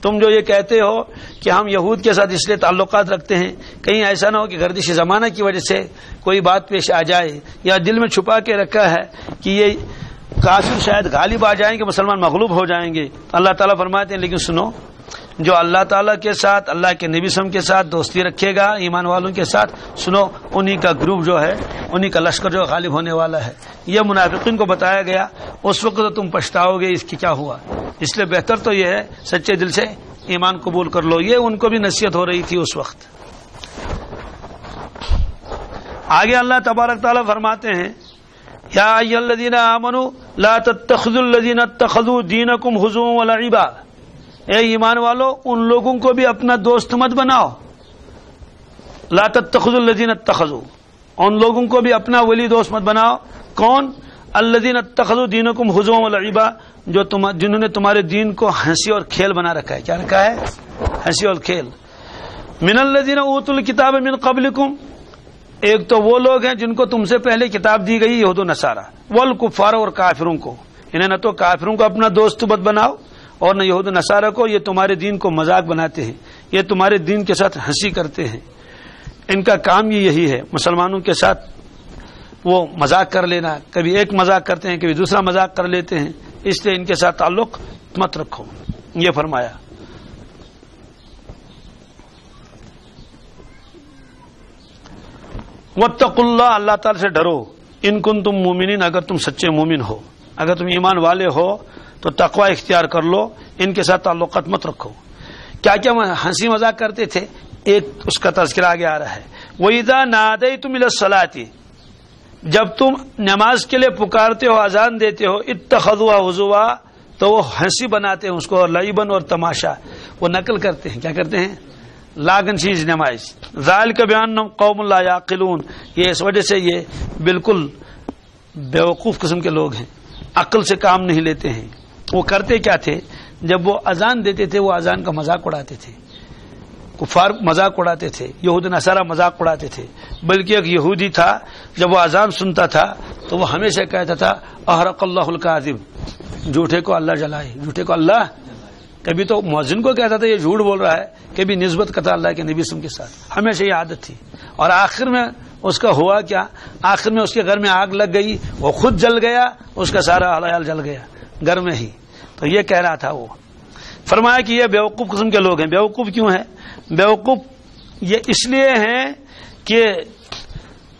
تم جو یہ کہتے ہو کہ ہم یہود کے ساتھ اس لیے تعلقات رکھتے ہیں، کہیں ایسا نہ ہو کہ گردش زمانہ کی وجہ سے کوئی بات پیش آ جائے، یا دل میں چھپا کے رکھا ہے کہ یہ کافر شاید غالب آ جائیں گے، مسلمان مغلوب ہو جائیں گے۔ اللہ تعالیٰ فرماتے ہیں لیکن سنو، جو اللہ تعالیٰ کے ساتھ، اللہ کے نبی صلی اللہ علیہ وسلم کے ساتھ دوستی رکھے گا ایمان والوں کے ساتھ، سنو انہی کا گروپ جو ہے، انہی کا لشکر جو غالب ہونے والا ہے۔ یہ منافقین کو بتایا گیا، اس وقت تو تم پچھتاؤ گے اس کی کیا ہوا، اس لیے بہتر تو یہ ہے سچے دل سے ایمان قبول کر لو۔ یہ ان کو بھی نصیحت ہو رہی تھی اس وقت۔ آگے اللہ تبارک تعالیٰ فرماتے ہیں، یا ایھا الذین آمنوا لا تتخذوا الذین اتخذوا دینکم ہزوا ولعبا، اے ایمان والو ان لوگوں کو بھی اپنا دوست مت بناؤ۔ لا تتخذوا الذین اتخذوا، ان لوگوں کو بھی اپنا ولی دوست مت بناؤ۔ کون؟ الذین اتخذوا دینکم ہزوا ولعبا، جنہوں نے تمہارے دین کو ہنسی اور کھیل بنا رکھا ہے۔ کیا رکھا ہے؟ ہنسی اور کھیل۔ من الذین اوتوا الکتاب من قبلکم، ایک تو وہ لوگ ہیں جن کو تم سے پہلے کتاب دی گئی، یہود و نصارہ، والکفار، اور کافروں کو۔ انہیں نہ تو کافروں کو اپنا دوست مت بناؤ اور نہ یہود و نصارہ کو، یہ تمہارے دین کو مذاق بناتے ہیں، یہ تمہارے دین کے ساتھ ہنسی کرتے ہیں۔ ان کا کام یہی ہے، مسلمانوں کے ساتھ وہ مذاق کر لینا، کبھی ایک مذاق کرتے ہیں کبھی دوسرا مذاق کر لیتے ہیں، اس لیے ان کے ساتھ تعلق مت رکھو۔ یہ فرمایا۔ واتقوا اللہ، اللہ تعالی سے ڈرو، ان کنتم مومنین، اگر تم سچے مومن ہو، اگر تم ایمان والے ہو تو تقوی اختیار کر لو، ان کے ساتھ تعلقات مت رکھو۔ کیا کیا ہنسی مذاق کرتے تھے، ایک اس کا تذکرہ آگے آ رہا ہے۔ وَإِذَا نَادَيْتُمْ إِلَى الصَّلَاةِ، جب تم نماز کے لیے پکارتے ہو، اذان دیتے ہو، اتخذوها ہزوا، تو وہ ہنسی بناتے ہیں اس کو، اور لعبن، اور تماشا، وہ نقل کرتے ہیں۔ کیا کرتے ہیں؟ لاگن چیز نماز۔ ذالک بأنہم قوم لا یعقلون، یہ اس وجہ سے یہ بالکل بیوقوف قسم کے لوگ ہیں، عقل سے کام نہیں لیتے ہیں۔ وہ کرتے کیا تھے؟ جب وہ اذان دیتے تھے وہ اذان کا مذاق اڑاتے تھے، کفار مذاق اڑاتے تھے، یہود نصارہ مذاق اڑاتے تھے۔ بلکہ ایک یہودی تھا، جب وہ اذان سنتا تھا تو وہ ہمیشہ کہتا تھا احرق اللہ الکاذب، جھوٹے کو اللہ جلائے، جھوٹے کو اللہ۔ کبھی تو مؤذن کو کہتا تھا یہ جھوٹ بول رہا ہے، کبھی نسبت کرتا اللہ کے نبی وسلم کے ساتھ، ہمیشہ یہ عادت تھی۔ اور آخر میں اس کا ہوا کیا؟ آخر میں اس کے گھر میں آگ لگ گئی، وہ خود جل گیا، اس کا سارا عیال جل گیا گھر میں ہی۔ تو یہ کہہ رہا تھا وہ، فرمایا کہ یہ بیوقوف قسم کے لوگ ہیں۔ بیوقوف کیوں ہیں؟ بیوقوف یہ اس لیے ہیں کہ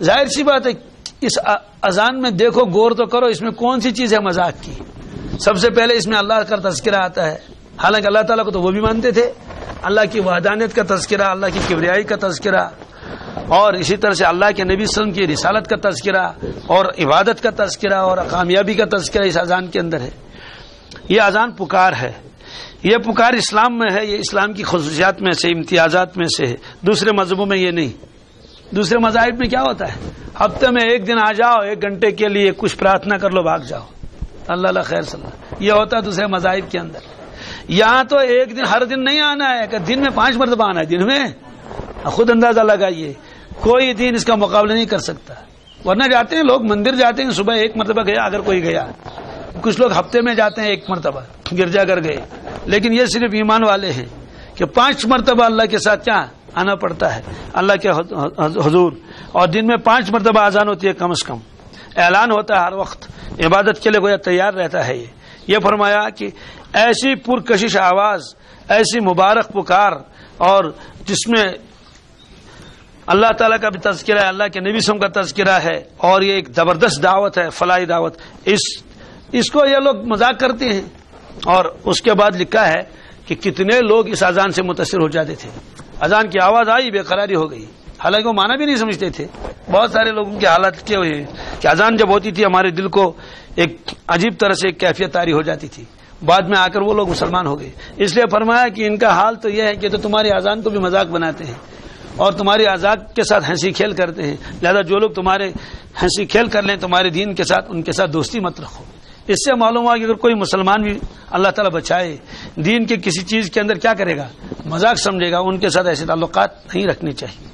ظاہر سی بات ہے، اس اذان میں دیکھو، غور تو کرو، اس میں کون سی چیز ہے مذاق کی؟ سب سے پہلے اس میں اللہ کا تذکرہ آتا ہے، حالانکہ اللہ تعالیٰ کو تو وہ بھی مانتے تھے، اللہ کی وحدانیت کا تذکرہ، اللہ کی کبریائی کا تذکرہ، اور اسی طرح سے اللہ کے نبی صلی اللہ علیہ وسلم کی رسالت کا تذکرہ اور عبادت کا تذکرہ اور کامیابی کا تذکرہ اس اذان کے اندر ہے۔ یہ اذان پکار ہے، یہ پکار اسلام میں ہے، یہ اسلام کی خصوصیات میں سے، امتیازات میں سے ہے، دوسرے مذہبوں میں یہ نہیں۔ دوسرے مذاہب میں کیا ہوتا ہے؟ ہفتے میں ایک دن آ جاؤ، 1 گھنٹے کے لیے کچھ پرارتھنا کر لو، بھاگ جاؤ، اللہ خیر صلی اللہ، یہ ہوتا ہے دوسرے مذاہب کے اندر۔ یہاں تو ایک دن ہر دن نہیں آنا ہے کہ دن میں 5 مرتبہ آنا ہے. دن میں خود اندازہ لگائیے کوئی دن اس کا مقابلہ نہیں کر سکتا. ورنہ جاتے ہیں لوگ مندر جاتے ہیں صبح 1 مرتبہ گیا اگر کوئی گیا, کچھ لوگ ہفتے میں جاتے ہیں 1 مرتبہ گرجا گھر گئے, لیکن یہ صرف ایمان والے ہیں کہ 5 مرتبہ اللہ کے ساتھ کیا آنا پڑتا ہے اللہ کے حضور, اور دن میں 5 مرتبہ اذان ہوتی ہے کم از کم, اعلان ہوتا ہے ہر وقت, عبادت کے لیے گویا تیار رہتا ہے. یہ فرمایا کہ ایسی پرکشش آواز, ایسی مبارک پکار, اور جس میں اللہ تعالیٰ کا بھی تذکرہ ہے, اللہ کے نبی صلی اللہ علیہ وسلم کا تذکرہ ہے, اور یہ ایک زبردست دعوت ہے, فلاحی دعوت. اس کو یہ لوگ مذاق کرتے ہیں. اور اس کے بعد لکھا ہے کہ کتنے لوگ اس اذان سے متاثر ہو جاتے تھے. اذان کی آواز آئی بے قراری ہو گئی, حالانکہ وہ معنی بھی نہیں سمجھتے تھے. بہت سارے لوگوں کی حالت کیا ہوئی کہ اذان جب ہوتی تھی ہمارے دل کو ایک عجیب طرح سے ایک کیفیت طاری ہو جاتی تھی. بعد میں آ کر وہ لوگ مسلمان ہو گئے. اس لیے فرمایا کہ ان کا حال تو یہ ہے کہ تو تمہاری اذان کو بھی مذاق بناتے ہیں اور تمہاری اذان کے ساتھ ہنسی کھیل کرتے ہیں. لہذا جو لوگ تمہارے ہنسی کھیل کر لیں تمہارے دین کے ساتھ, ان کے ساتھ دوستی مت رکھو. اس سے معلوم ہوا کہ اگر کوئی مسلمان بھی اللہ تعالیٰ بچائے دین کے کسی چیز کے اندر کیا کرے گا, مذاق سمجھے گا, ان کے ساتھ ایسے تعلقات نہیں رکھنے چاہیے.